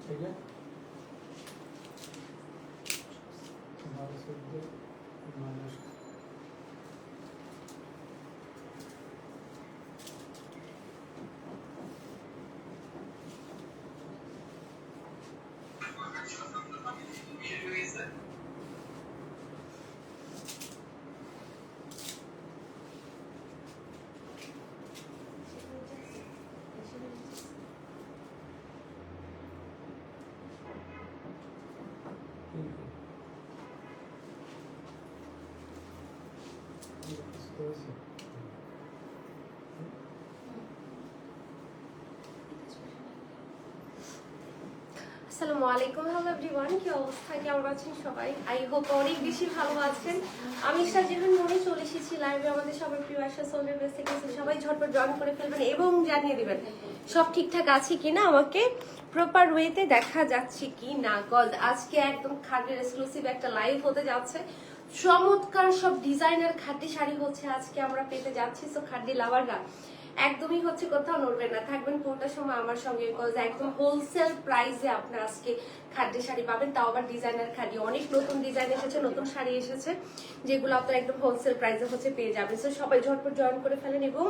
ठीक है, हमारे से माइनस আসসালামু আলাইকুম, হ্যালো এভরিওয়ান, কি অবস্থা, কেমন আছেন সবাই? আই হোপ অনেক বেশি ভালো আছেন। আমি শাহজাহান মনে চলে এসেছি লাইভে আমাদের সবার প্রিয় আশা সোলের বেস থেকে। সবাই ঝটপট জয়েন করে ফেলবেন এবং জানিয়ে দিবেন সব ঠিকঠাক আছে কিনা, আমাকে প্রপার ওয়েতে দেখা যাচ্ছে কি না। কজ আজকে একদম খাটের এক্সক্লুসিভ একটা লাইভ হতে যাচ্ছে। চমৎকার সব ডিজাইনার খাটি শাড়ি হচ্ছে আজকে আমরা পেতে যাচ্ছি। সো খাটি লাভাররা একদমই হচ্ছে কোথাও নড়বেন না, থাকবেন পুরোটা সময় আমার সঙ্গে। কজ একদম হোলসেল প্রাইসে আপনার আজকে খাদ্য শাড়ি পাবেন, তাও আবার ডিজাইনার খাদি। অনেক নতুন ডিজাইন এসেছে, নতুন শাড়ি এসেছে, যেগুলো আপনার একদম হোলসেল প্রাইসে হচ্ছে পেয়ে যাবেন। সো সবাই ঝটপট জয়েন করে ফেলেন এবং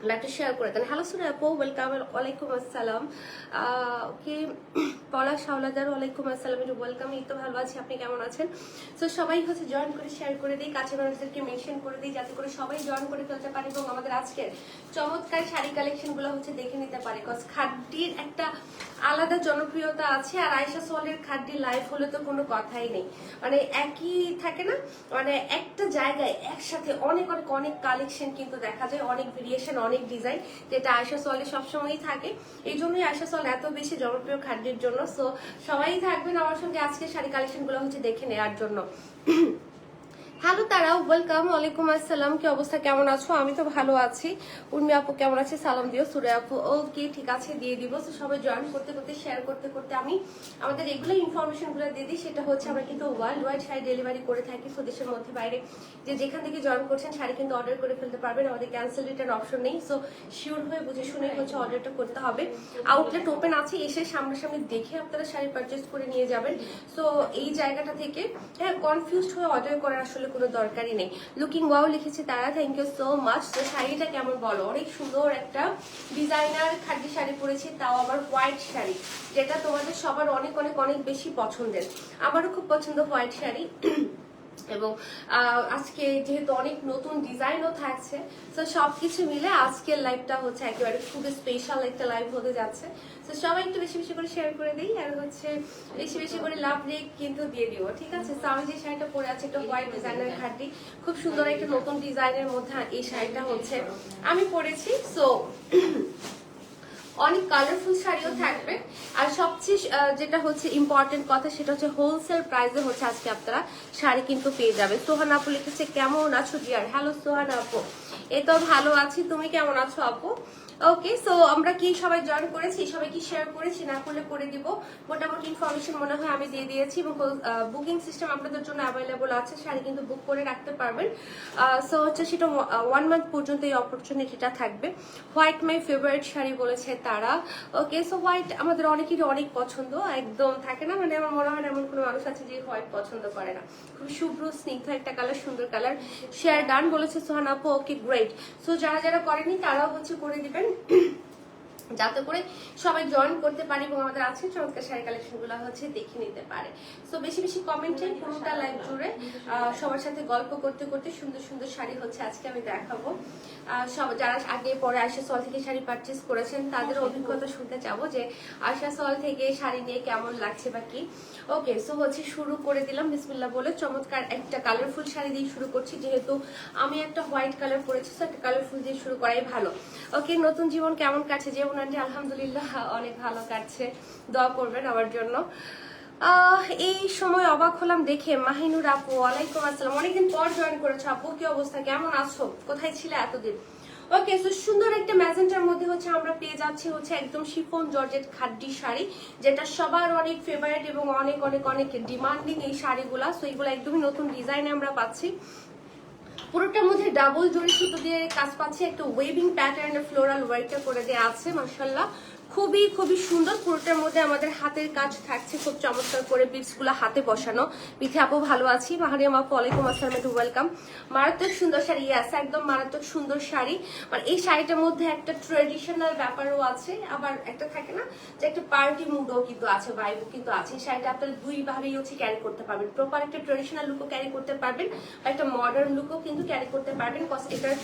লাইভটা শেয়ার করে দেন। হ্যালো সুরা আপু, ওয়েলকাম। ওয়ালাইকুম আসসালাম। ওকে, পলাশ হাওলাদার, ওয়ালাইকুম আসসালাম, ওয়েলকাম। এই তো ভালো আছি, আপনি কেমন আছেন? সো সবাই হচ্ছে জয়েন করে শেয়ার করে দিই, কাছে মানুষদেরকে মেনশন করে দিই, যাতে করে সবাই জয়েন করে ফেলতে পারে এবং আমাদের আজকের চমৎকার শাড়ি কালেকশন গুলো হচ্ছে দেখে নিতে পারে। কজ খাদ্যির একটা আলাদা জনপ্রিয়তা আছে, আর আয়েশা সোলের খাদ্যি লাইফ হলে তো কোনো কথাই নেই। মানে একই থাকে না, মানে একটা জায়গায় একসাথে অনেক অনেক অনেক কালেকশন কিন্তু দেখা যায়, অনেক ভেরিয়েশন, অনেক ডিজাইন, যেটা আয়েশা সোলে সবসময়ই থাকে। এই জন্যই আয়েশা সোল এত বেশি জনপ্রিয় খাদ্যের জন্য। সো সবাই থাকবেন আমার সঙ্গে আজকে শাড়ি কালেকশন গুলো হচ্ছে দেখে নেওয়ার জন্য। হ্যালো তারা, ওয়েলকাম। ওয়ালাইকুম আসসালাম, কি অবস্থা, কেমন আছো? আমি তো ভালো আছি। উর্মি আপু কেমন আছে? সালাম দিও। সুরে আপু ওকে, ঠিক আছে, দিয়ে দিব। তো সবাই জয়েন করতে করতে শেয়ার করতে করতে আমি আমাদের এগুলো ইনফরমেশন গুলো দিয়ে দিই। সেটা হচ্ছে আমরা কিন্তু ওয়ার্ল্ড ওয়াইড শাড়ি ডেলিভারি করে থাকি, দেশের মধ্যে বাইরে। যে যেখান থেকে জয়েন করছেন শাড়ি কিন্তু অর্ডার করে ফেলতে পারবেন, আমাদের ক্যান্সেল রিটার্ন অপশন নেই। সো শিওর হয়ে বুঝে শুনে হচ্ছে অর্ডারটা করতে হবে। আউটলেট ওপেন আছে, এসে সামনাসামনি দেখে আপনারা শাড়ি পারচেস করে নিয়ে যাবেন। সো এই জায়গাটা থেকে হ্যাঁ, কনফিউজড হয়ে অর্ডার করার আসলে কোনো দরকারই নেই। লুকিং ওয়াও লিখেছে তারা, থ্যাংক ইউ সো মাচ। তো শাড়িটা কেমন বলো? অনেক সুন্দর একটা ডিজাইনার খাদি শাড়ি পরেছি, তাও আবার হোয়াইট শাড়ি, যেটা তোমাদের সবার অনেক অনেক অনেক বেশি পছন্দের। আমারও খুব পছন্দ হোয়াইট শাড়ি। এবং আজকে যেহেতু অনেক নতুন ডিজাইনও থাকছে, তো সবকিছু মিলে আজকের লাইভটা হচ্ছে একেবারে খুবই স্পেশাল একটা লাইভ হতে যাচ্ছে। তো সবাই একটু বেশি বেশি করে শেয়ার করে দিই, আর হচ্ছে বেশি বেশি করে লাভ রেক কিন্তু দিয়ে দিও, ঠিক আছে? তো আমি যে শাড়িটা পরে আছি একটা হোয়াইট ডিজাইনের খাটি, খুব সুন্দর একটা নতুন ডিজাইনের মধ্যে এই শাড়িটা হচ্ছে আমি পরেছি। সো অনেক কালারফুল শাড়িও থাকবে, আর সবচেয়ে যেটা হচ্ছে ইম্পর্টেন্ট কথা, সেটা হচ্ছে হোলসেল প্রাইসে হচ্ছে আজকে আপনারা শাড়ি কিন্তু পেয়ে যাবে। সোহান আপু লিখেছে কেমন আছো ডিয়ার? হ্যালো সোহান আপু, এই তো ভালো আছি, তুমি কেমন আছো আপু? ওকে, সো আমরা কি সবাই জয়েন করেছি? সবাই কি শেয়ার করেছি? না করলে করে দিব। মোটামুটি ইনফরমেশন মনে হয় আমি দিয়ে দিয়েছি, এবং বুকিং সিস্টেম আপনাদের জন্য অ্যাভেলেবল আছে, শাড়ি কিন্তু বুক করে রাখতে পারবেন। সো হচ্ছে সেটা 1 মান্থ পর্যন্ত এই অপরচুনিটিটা থাকবে। হোয়াইট মাই ফেভারিট শাড়ি বলেছে তারা। ওকে, সো হোয়াইট আমাদের অনেকেরই অনেক পছন্দ, একদম থাকে না, মানে আমার মনে হয় এমন কোনো মানুষ আছে যে হোয়াইট পছন্দ করে না। খুব শুভ্র স্নিগ্ধ একটা কালার, সুন্দর কালার। শেয়ার ডান বলেছে সোহান আপু, ওকে গ্রেট। সো যারা যারা করেনি তারাও হচ্ছে করে দিবেন, যাতে করে সবাই জয়েন করতে পারে এবং আমাদের আছে চমৎকার শাড়ি কালেকশন গুলো হচ্ছে দেখে নিতে পারে। সো বেশি বেশি কমেন্টে পুরোটা লাইভ জুড়ে সবার সাথে গল্প করতে করতে সুন্দর সুন্দর শাড়ি হচ্ছে আজকে আমি দেখাবো। সব যারা আগে পরে আয়শা সল থেকে শাড়ি পারচেস করেছেন তাদের অভিজ্ঞতা শুনতে চাবো, যে আয়শা সল থেকে শাড়ি নিয়ে কেমন লাগছে বা কি। ওকে, সো হচ্ছে শুরু করে দিলাম বিসমিল্লাহ বলে। চমৎকার একটা কালারফুল শাড়ি দিয়ে শুরু করছি, যেহেতু আমি একটা হোয়াইট কালার পরেছি, তো একটা কালারফুল দিয়ে শুরু করাই ভালো। ওকে, নতুন জীবন কেমন কাটছে? জীবন আন্টি আলহামদুলিল্লাহ অনেক ভালো কাটছে, দোয়া করবেন আমার জন্য। এই সময় অবাক হলাম দেখে। মাহিনুর আপু, ওয়ালাইকুম আসসালাম, অনেকদিন পর জয়েন করেছো আপু, কি অবস্থা, কেমন আছো, কোথায় ছিলে এতদিন? ওকে, সো সুন্দর একটা ম্যাজেন্টার মধ্যে হচ্ছে আমরা পেয়ে যাচ্ছি হচ্ছে একদম শিফন জর্জেট খাদ্যি শাড়ি, যেটা সবার অনেক ফেভারিট এবং অনেক অনেক অনেক ডিমান্ডিং এই শাড়িগুলা। সো এইগুলো একদমই নতুন ডিজাইনে আমরা পাচ্ছি। পুরোটার মধ্যে ডাবল জরি সুতো দিয়ে কাজ পাচ্ছি, একটা ওয়েভিং প্যাটার্নের ফ্লোরাল ওয়ার্কটা করে দেওয়া আছে, মাশাআল্লাহ খুবই খুবই সুন্দর। পুরোটার মধ্যে আমাদের হাতের কাজ থাকছে খুব চমৎকার করে, বিটস গুলো হাতে বসানো। পিঠে আপু ভালো আছি, মাহারিয়াম আপু ওয়ালাইকুম আসসালাম, ওয়েলকাম। মারাত্মক সুন্দর শাড়ি, ইয়াস একদম মারাত্মক সুন্দর শাড়ি। মানে এই শাড়িটার মধ্যে একটা ট্রেডিশনাল ব্যাপারও আছে, আবার একটা থাকে না যে একটা পার্টি মুডও কিন্তু আছে, ভাইবও কিন্তু আছে। এই শাড়িটা আপনারা দুই ভাবেই হচ্ছে ক্যারি করতে পারবেন, প্রপার একটা ট্রেডিশনাল লুকও ক্যারি করতে পারবেন বা একটা মডার্ন লুকও কিন্তু ক্যারি করতে পারবেন, কজ এটার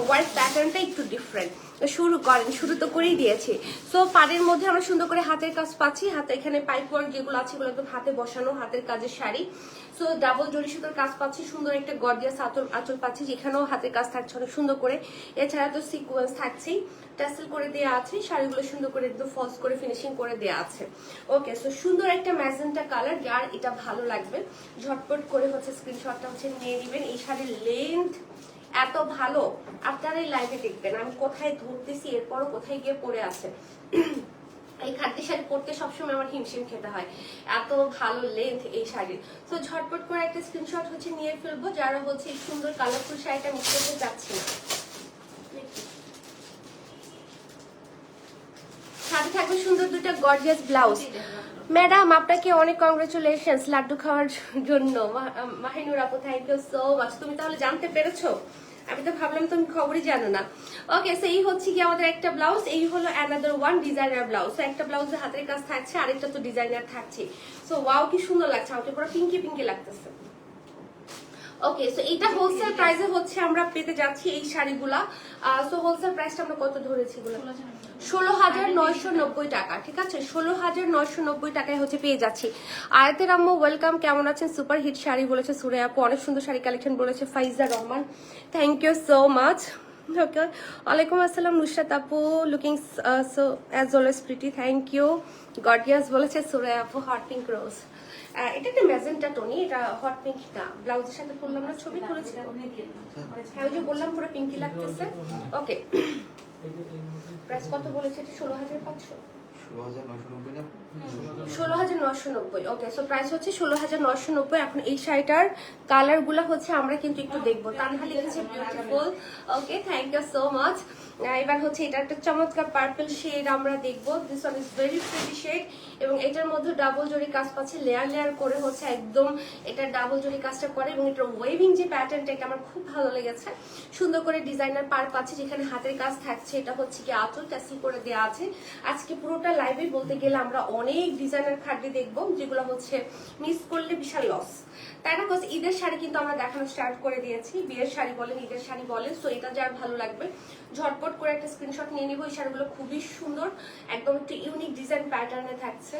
ওয়ার্ক প্যাটার্নটা একটু ডিফারেন্ট। শুরু করেন, শুরু তো করেই দিয়েছি। সো পাড়ের মধ্যে আমরা সুন্দর করে হাতের কাজ পাচ্ছি, হাতে এখানে পাইপ ওয়ার্ক যেগুলো আছে এগুলো একদম হাতে বসানো হাতের কাজের শাড়ি। সো ডাবল জরি সুতোর কাজ পাচ্ছি, সুন্দর একটা গর্জিয়াস আঁচল পাচ্ছি যেখানেও হাতের কাজ থাকছে অনেক সুন্দর করে। এছাড়া তো সিকোয়েন্স থাকছেই, টাসেল করে দেওয়া আছে, শাড়িগুলো সুন্দর করে একদম ফলস করে ফিনিশিং করে দেওয়া আছে। ওকে, সো সুন্দর একটা ম্যাজেন্টা কালার, যার এটা ভালো লাগবে ঝটপট করে হচ্ছে স্ক্রিনশটটা হচ্ছে নিয়ে নেবেন। এই শাড়ির লেন্থ এত ভালো, আপনারা এই লাইভে দেখবেন আমি কোথায় ধরতেছি এরপরও কোথায় গিয়ে পড়ে আছে। এই খাদ্য শাড়ি পরতে সবসময় আমার হিমশিম খেতে হয়, এত ভালো লেন্থ এই শাড়ির। তো ঝটপট করে একটা স্ক্রিনশট হচ্ছে নিয়ে ফেলবো যারা হচ্ছে এই সুন্দর কালারফুল শাড়িটা মিস করতে যাচ্ছে না। সাথে থাকবে সুন্দর দুটো গর্জিয়াস ব্লাউজ। ম্যাডাম আপনাকে অনেক কংগ্রেচুলেশনস লাড্ডু খাওয়ার জন্য। মাহিনুর আপু থ্যাংক ইউ সো মাচ। তুমি তাহলে জানতে পেরেছো, আমি তো ভাবলাম তুমি খবরই জানো না। ওকে, সো এই হচ্ছে কি আমাদের একটা ব্লাউজ, এই হলো অ্যানাদার ওয়ান ডিজাইনার ব্লাউজ। তো একটা ব্লাউজে হাতের কাজ থাকছে, আরেকটা তো ডিজাইনার থাকছে। সো ওয়াও কি সুন্দর লাগছে, আমাকে পুরো পিঙ্কি পিঙ্কি লাগতেছে। ওকে, সো এটা হোলসেল প্রাইসে হচ্ছে আমরা পেতে যাচ্ছি এই শাড়িগুলা। সো হোলসেল প্রাইসটা আমরা কত ধরেছি, 16,990 টাকা, ঠিক আছে? 16,990 টাকায় হচ্ছে পেয়ে যাচ্ছি। আয়াতের আম্মু ওয়েলকাম, কেমন আছেন? সুপার হিট শাড়ি বলেছে সুরে আপু, অনেক সুন্দর শাড়ি কালেকশন বলেছে Faiza Rahman, thank you so much. Okay, ওয়ালাইকুম আসসালাম নুসরাত আপু, looking so as always pretty, thank you. Gorgeous বলেছে সুরে আপু, হট পিঙ্ক রোজ। এটা একটা ম্যাজেন্টা টোনি, এটা হট পিঙ্ক না। ব্লাউজের সাথে পরলাম না, ছবি করেছি, হ্যাঁ ওই যে বললাম পুরো পিঙ্কি লাগতেছে। ওকে, প্রাইস কত বলেছে এটা? 16,500, 16,990। ওকে, সো প্রাইস হচ্ছে 16,990। এখন এই শাড়িটার কালার গুলা হচ্ছে আমরা কিন্তু একটু দেখবো। তানহা লিখেছে beautiful, okay thank you so much. এবার হচ্ছে এটা একটা চমৎকার পার্পল শেড আমরা দেখবো, this one is very pretty shade, এবং এটার মধ্যে ডাবল জরি কাজ পাচ্ছে, লেয়ার লেয়ার করে হচ্ছে একদম এটা ডাবল জরি কাজটা করে, এবং এটার ওয়েভিং যে প্যাটার্নটা এটা আমার খুব ভালো লেগেছে। সুন্দর করে ডিজাইনার পার পাচ্ছে যেখানে হাতের কাজ থাকছে, এটা হচ্ছে কি আঁচল ট্যাসেল করে দেওয়া আছে। আজকে পুরোটা লাইভে বলতে গেলে আমরা অনেক ডিজাইনার খাদ্য দেখবো যেগুলো হচ্ছে মিস করলে বিশাল লস, তাই না? বিকজ ঈদের শাড়ি কিন্তু আমরা দেখানো স্টার্ট করে দিয়েছি, বিয়ের শাড়ি বলেন ঈদের শাড়ি বলেন। সো এটা যার ভালো লাগবে ঝটপট করে একটা স্ক্রিনশট নিয়ে নিব। এই শাড়িগুলো খুবই সুন্দর, একদম একটু ইউনিক ডিজাইন প্যাটার্নে থাকছে,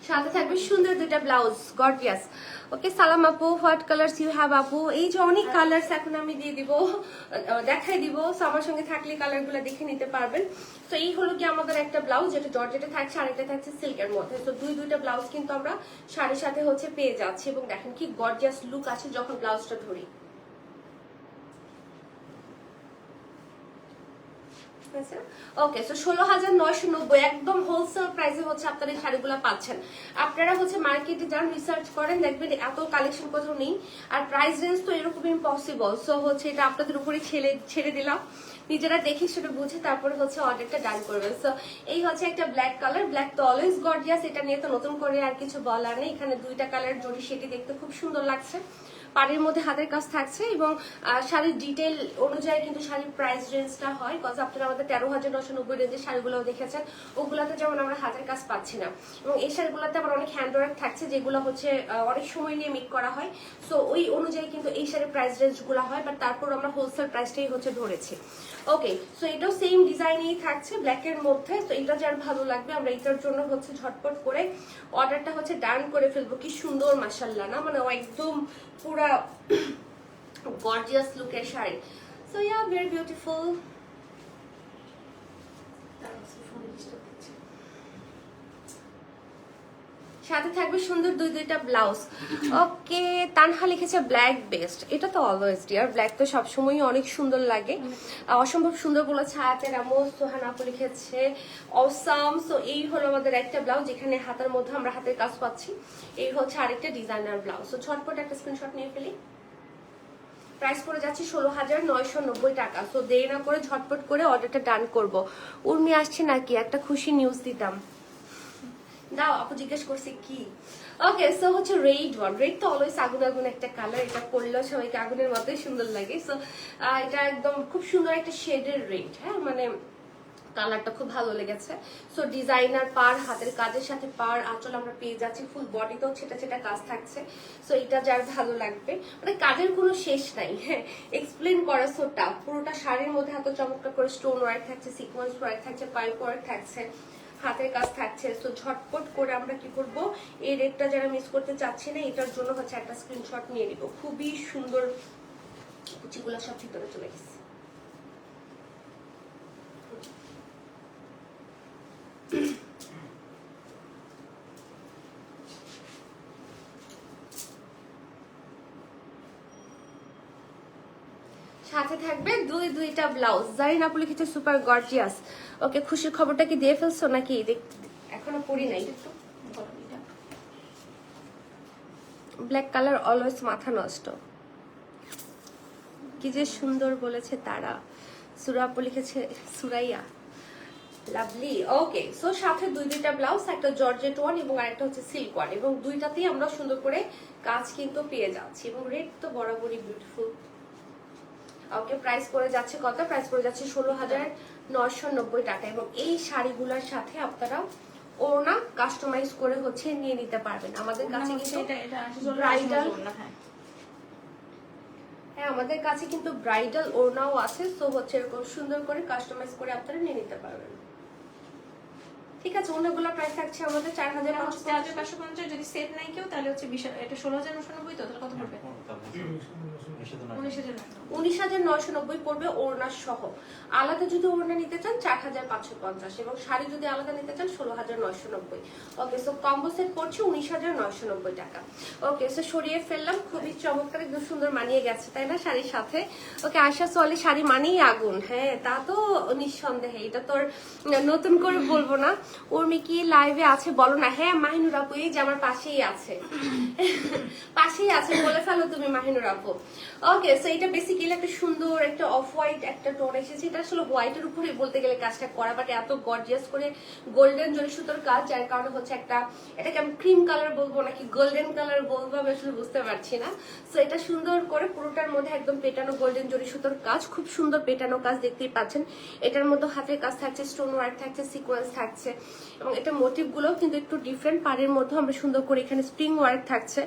সাথে থাকবে সুন্দর দুইটা ব্লাউজ গর্জিয়াস। ওকে, সালাম আপু, হোয়াট কালারস ইউ হ্যাভ আপু? এই যে অনেক কালারস এখন আমি দিয়ে দিব, দেখাই দিব। সো আমার সঙ্গে থাকলে কালার গুলো দেখে নিতে পারবেন। তো এই হলো কি আমাদের একটা ব্লাউজ, যেটা জর্জেটে থাকছে, আরেকটা থাকছে সিল্কের মধ্যে। তো দুইটা ব্লাউজ কিন্তু আমরা শাড়ির সাথে হচ্ছে পেয়ে যাচ্ছি, এবং দেখেন কি গর্জিয়াস লুক আছে যখন ব্লাউজটা ধরি। ওকে, সো 16,990 একদম হোলসেল প্রাইসে হচ্ছে আপনারা এই শাড়িগুলো পাচ্ছেন। আপনারা হচ্ছে মার্কেটে যান, রিসার্চ করেন, দেখবেন এত কালেকশন কোথাও নেই, আর প্রাইস রেঞ্জ তো এরকম ইম্পসিবল। সো হচ্ছে এটা আপনাদের উপরে ছেড়ে দিলাম, নিজেরা দেখে সেটা বুঝে তারপরে হচ্ছে অর্ডারটা ডান করবেন। সো এই হচ্ছে একটা ব্ল্যাক কালার, ব্ল্যাক তো অলওয়েজ গর্জিয়াস, এটা নিয়ে তো নতুন করে আর কিছু বলার নেই। এখানে দুইটা কালার জড়ি, সেটি দেখতে খুব সুন্দর লাগছে। পাড়ের মধ্যে হাতের কাজ থাকছে, এবং শাড়ির ডিটেল অনুযায়ী কিন্তু শাড়ির প্রাইস রেঞ্জটা হয়। কজ আপনারা আমাদের 13,990 রেঞ্জের শাড়িগুলো দেখেছেন, ওগুলাতে যেমন আমরা হাতের কাজ পাচ্ছি না, এবং এই শাড়িগুলোতে আবার অনেক হ্যান্ডওয়ার্ক থাকছে যেগুলো হচ্ছে অনেক সময় নিয়ে মেক করা হয়। সো ওই অনুযায়ী কিন্তু এই শাড়ির প্রাইস রেঞ্জগুলো হয়, বাট তারপর আমরা হোলসেল প্রাইসটাই হচ্ছে ধরেছি। ওকে, সো এটাও সেম ডিজাইনেই থাকছে ব্ল্যাকের মধ্যে। তো এটা যার ভালো লাগবে আমরা এটার জন্য হচ্ছে ঝটপট করে অর্ডারটা হচ্ছে ডান করে ফেলবো। কি সুন্দর মাশাআল্লাহ না, মানে একদম পুরা গর্জিয়াস লুকের sari. So yeah, very beautiful. সাথে থাকবে সুন্দর দুইটা ব্লাউজ। ওকে, তানহা লিখেছে ব্ল্যাক বেস্ট, এটা তো অলওয়েজ ডিয়ার, ব্ল্যাক তো সবসময়ই অনেক সুন্দর লাগে, অসম্ভব সুন্দর বলেছে আয়াতের আম্মু। সোহান আপু লিখেছে অসাম। সো এই হলো আমাদের একটা ব্লাউজ, যেখানে হাতের মধ্যে আমরা হাতের কাজ পাচ্ছি। এই হচ্ছে আরেকটা ডিজাইনার ব্লাউজ। সো ঝটপট একটা স্ক্রিনশট নিয়ে ফেলি। প্রাইস পড়ে যাচ্ছে 16,990 টাকা। সো দেরি না করে ঝটপট করে অর্ডারটা ডান করব। উর্মি আসছে নাকি, একটা খুশি নিউজ দিতাম। দাও, আপু জিজ্ঞেস করছে কি। ওকে, সো হচ্ছে রেড ওয়ান। রেড তো অলওয়েজ আগুন আগুন একটা কালার, এটা পরলেও সবাইকে আগুনের মতোই সুন্দর লাগে। সো এটা একদম খুব সুন্দর একটা শেডের রেড, হ্যাঁ, মানে কালারটা খুব ভালো লেগেছে। সো ডিজাইনার পার, হাতের কাজের সাথে পার, আঁচল আমরা পেয়ে যাচ্ছি, ফুল বডিতেও ছেটা ছেটা কাজ থাকছে। সো এটা যার ভালো লাগবে, মানে কাজের কোনো শেষ নাই, হ্যাঁ, এক্সপ্লেন করা সো টাফ। পুরোটা শাড়ির মধ্যে এত চমৎকার করে স্টোন ওয়ার্ক থাকছে, সিকোয়েন্স ওয়ার্ক থাকছে, পাইপ ওয়ার্ক থাকছে, হাতের কাজ থাকছে। তো ঝটপট করে আমরা কি করব, এই রেটটা যারা মিস করতে চাচ্ছি না, এটার জন্য হচ্ছে একটা স্ক্রিনশট নিয়ে নিব। খুবই সুন্দর, কুচিগুলো সব ভিতরে চলে গেছে। সাথে থাকবে দুইটা ব্লাউজ। জারিন আপু লিখেছে সুপার গর্জিয়াস। ওকে, খুশির খবরটা কি দিয়ে ফেলছো নাকি? এখনো পড়ি নাই। ব্ল্যাক কালার অলওয়েজ মাথা নষ্ট। কি যে সুন্দর বলেছে তারা। সুরা আপু লিখেছে সুরাইয়া, লাভলি। ওকে, সো সাথে দুইটা ব্লাউজ, একটা জর্জেট ওয়ান এবং আরেকটা হচ্ছে সিল্ক ওয়ান, এবং দুইটাতেই আমরা সুন্দর করে কাজ কিন্তু পেয়ে যাচ্ছি, এবং রেড তো বরাবরই বিউটিফুল। ওকে, প্রাইস পড়ে যাচ্ছে কত? প্রাইস পড়ে যাচ্ছে 16,990 টাকা। এবং এই শাড়িগুলোর সাথে আপনারা ওড়না কাস্টমাইজ করে হচ্ছে নিয়ে নিতে পারবেন। আমাদের কাছে কিন্তু ব্রাইডাল, হ্যাঁ, আমাদের কাছে কিন্তু ব্রাইডাল ওড়নাও আছে। সো হচ্ছে এরকম সুন্দর করে কাস্টমাইজ করে আপনারা নিয়ে নিতে পারবেন। ঠিক আছে, ওড়নাগুলো প্রাইস থাকছে আমাদের 4,550। যদি সেট নাই কেউ তাহলে হচ্ছে এটা 16,990, তো তাহলে কত পড়বে? 19,990 পড়বে ওড়না সহ। আলাদা যদি ওড়না নিতে চান 4,550, এবং শাড়ি যদি আলাদা নিতে চান 16,990। ওকে, সো কম্বো সেট পড়ছে 19,990 টাকা। ওকে, সো সরিয়ে ফেললাম। খুবই চমৎকার, একদম সুন্দর মানিয়ে গেছে, তাই না শাড়ির সাথে? ওকে, আয়শা সোয়ালি শাড়ি মানেই আগুন, হ্যাঁ, তা তো নিঃসন্দেহে, এটা তোর নতুন করে বলবো না। উর্মি কি লাইভে আছে বলো না? হ্যাঁ, মাহিনুর আপু এই যে আমার পাশেই আছে, পাশেই আছে, বলে ফেলো তুমি মাহিনুর আপু। ওকে, সো এটা বেসিক্যালি একটা সুন্দর একটা অফ হোয়াইট একটা টোন এসেছে। এটা আসলে হোয়াইটের উপরে বলতে গেলে কাজটা করা, বাট এত গর্জিয়াস করে গোল্ডেন জরি সুতোর কাজ, যার কারণে হচ্ছে একটা, এটাকে আমি ক্রিম কালার বলবো নাকি গোল্ডেন কালার বলবো আমি আসলে বুঝতে পারছি না। সো এটা সুন্দর করে পুরোটার মধ্যে একদম পেটানো গোল্ডেন জরি সুতোর কাজ, খুব সুন্দর পেটানো কাজ দেখতেই পাচ্ছেন। এটার মধ্যে হাতের কাজ থাকছে, স্টোন ওয়ার্ক থাকছে, সিকোয়েন্স থাকছে, এবং এটা মোটিভ গুলো কিন্তু একটু ডিফারেন্ট। পাড়ের মধ্যে আমরা সুন্দর করে এখানে স্প্রিং ওয়ার্ক থাকছে,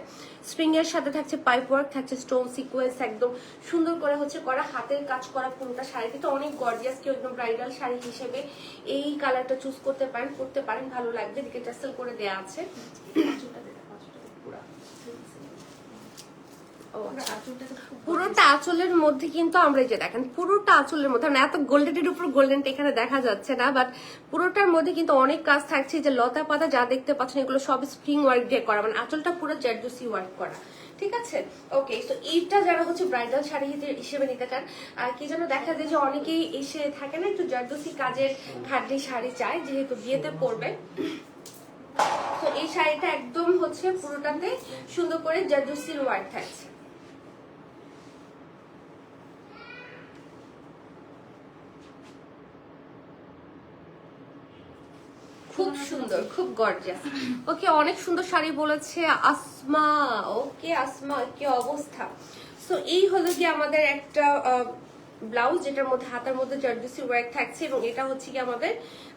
স্প্রিং এর সাথে থাকছে পাইপ ওয়ার্ক থাকছে, স্টোন সিকোয়েন্স একদম সুন্দর করে হচ্ছে করা, হাতের কাজ করা পুরোটা শাড়ি কিন্তু অনেক গর্জিয়াস। কেউ একদম ব্রাইডাল শাড়ি হিসেবে এই কালারটা চুজ করতে পারেন, করতে পারেন, ভালো লাগবে। এদিকে টাসেল করে দেয়া আছে। পুরোটা আঁচলের মধ্যে কিন্তু আমরা এই যে দেখেন, পুরোটা আঁচলের মধ্যে, মানে এত গোল্ডেনের উপর গোল্ডেনটা এখানে দেখা যাচ্ছে না, বাট পুরোটার মধ্যে কিন্তু অনেক কাজ থাকছে। যে লতা পাতা যা দেখতে পাচ্ছেন এগুলো সব স্প্রিং ওয়ার্ক দিয়ে করা, মানে আঁচলটা পুরো জারদোসি ওয়ার্ক করা। ঠিক আছে, ওকে, তো এইটা যারা হচ্ছে ব্রাইডাল শাড়ি হিসেবে নিতে চান, কি যেন দেখা যায় যে অনেকেই এসে থাকে না, একটু জারদোসি কাজের খাদ্যি শাড়ি চায়, যেহেতু বিয়েতে পরবে। তো এই শাড়িটা একদম হচ্ছে পুরোটাতে সুন্দর করে জারদোসির ওয়ার্ক থাকছে। খুব সুন্দর, খুব গর্জিয়াস। ওকে, অনেক সুন্দর শাড়ি বলেছে আসমা। ওকে আসমা, কি অবস্থা? সো এই হলো কি আমাদের একটা ব্লাউজ, যেটার মধ্যে হাতার মধ্যে জারদোসি ওয়ার্ক থাকছে, এবং এটা হচ্ছে কি আমাদের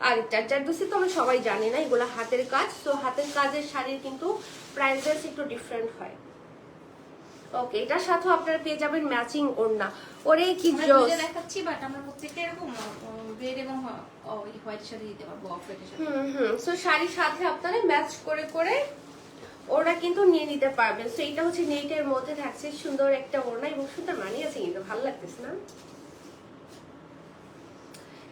আরেকটা জারদোসি। তো আমরা সবাই জানি না, এগুলো হাতের কাজ। তো হাতের কাজের শাড়ির কিন্তু প্রাইসেস একটু ডিফারেন্ট হয়। ওকে, এটার সাথে আপনারা পেয়ে যাবেন ম্যাচিং ওড়না। ওরে কি জোস দেখাচ্ছি, বাট আমরা প্রত্যেকটা এরকম রেড এবং হোয়াইট শাড়ি দিতে পারবো, অফ হোয়াইটের সাথে। সো শাড়ির সাথে আপনারা ম্যাচ করে করে ওড়না কিন্তু নিয়ে নিতে পারবেন। সো এটা হচ্ছে নেটের মধ্যে থাকছে সুন্দর একটা ওড়না, এবং সুন্দর মানিয়েছে, কিন্তু ভালো লাগতেছে না?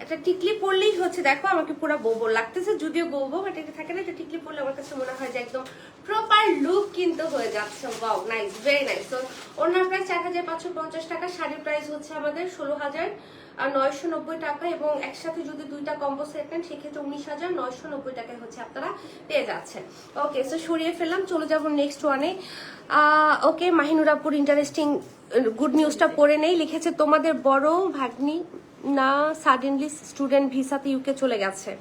একটা টিকলি পরলেই হচ্ছে, দেখো আমাকে পুরো বউ লাগতেছে, যদিও বউ বাট এটা থাকে না, এটা টিকলি পরলে আমার কাছে মনে হয় যে একদম প্রপার লুক কিন্তু হয়ে যাচ্ছে। Wow, nice, very nice. তো ওনার প্রাইস 4550 টাকা, শাড়ির প্রাইস হচ্ছে আমাদের 16,990 টাকা, এবং একসাথে যদি দুইটা কম্বো সেট নেন সেক্ষেত্রে 19,990 টাকায় হচ্ছে আপনারা পেয়ে যাচ্ছেন। ওকে, সো সরিয়ে ফেললাম, চলে যাবো নেক্সট ওয়ানে। ওকে, মাহিনুর আপুর ইন্টারেস্টিং গুড নিউজটা পড়ে নেই। লিখেছে তোমাদের বড় ভাগ্নি না সাডেনলি স্টুডেন্ট ভিসাতে ইউকে চলে গেছে,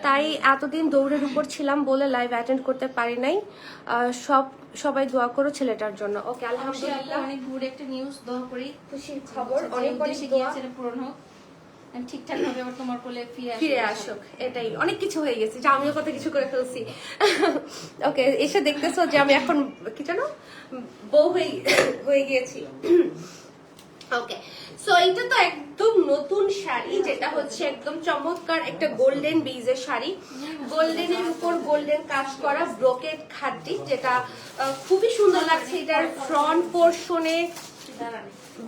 তাই এতদিন দৌড়ের উপর ছিলাম বলে লাইভ অ্যাটেন্ড করতে পারি নাই। সবাই দোয়া করো ছেলেটার জন্য। ওকে, আলহামদুলিল্লাহ, অনেক গুড একটা নিউজ, দোয়া করি খুশির খবর, অনেক অনেক দোয়া, গিয়েছে পূরণ হোক, ঠিকঠাক ভাবে আবার তোমার কোলে ফিরে আসুক। এটাই, অনেক কিছু হয়ে গেছে, যে আমিও কত কিছু করে ফেলছি। ওকে, এসে দেখতেছো যে আমি এখন কি জানো বউ হয়ে গিয়েছি। ওকে, সো এটা তো একদম নতুন শাড়ি, যেটা হচ্ছে একদম চমৎকার একটা গোল্ডেন বেজের শাড়ি, গোল্ডেনের উপর গোল্ডেন কাজ করা ব্রোকেট খাদ্যি, যেটা খুবই সুন্দর লাগছে। এটার ফ্রন্ট পোর্শনে,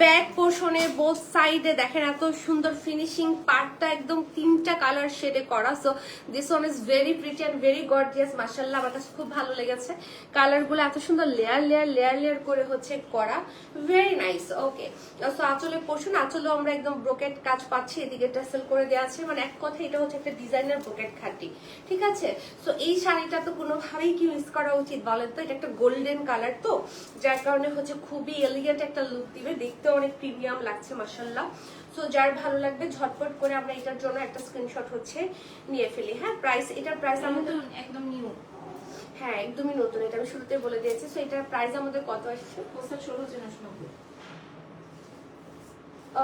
ব্যাক পোর্শনে, বোথ সাইডে দেখেন এত সুন্দর ফিনিশিং, পার্টটা একদম 3টা কালার শেডে করা। So this one is very pretty and very gorgeous, মাশাআল্লাহ, আমার কাছে খুব ভালো লেগেছে। কালারগুলো এত সুন্দর লেয়ার লেয়ার লেয়ার লেয়ার করে হচ্ছে করা, ভেরি নাইস। ওকে, সো আঁচলের পোর্শন, আঁচলেও আমরা একদম ব্রোকেট কাজ পাচ্ছি, এদিকে টেসেল করে দেওয়া আছে, মানে এক কথা এটা হচ্ছে একটা ডিজাইনার ব্রোকেট খাটি, ঠিক আছে। সো এই শাড়িটা তো কোনোভাবেই কি মিস করা উচিত বলেন তো, এটা একটা গোল্ডেন কালার, তো যার কারণে হচ্ছে খুবই এলিগেন্ট একটা লুক দিবে, দেখতে অনেক প্রিমিয়াম লাগছে মাশাআল্লাহ। সো যার ভালো লাগবে ঝটপট করে আমরা এটার জন্য একটা স্ক্রিনশট হচ্ছে নিয়ে ফেলি। হ্যাঁ, প্রাইস, এটার প্রাইস আমাদের একদম নিউ, হ্যাঁ একদমই নতুন, এটা আমি শুরুতে বলে দিয়েছি। সো এটার প্রাইস আমাদের কত আসছে? 16,990।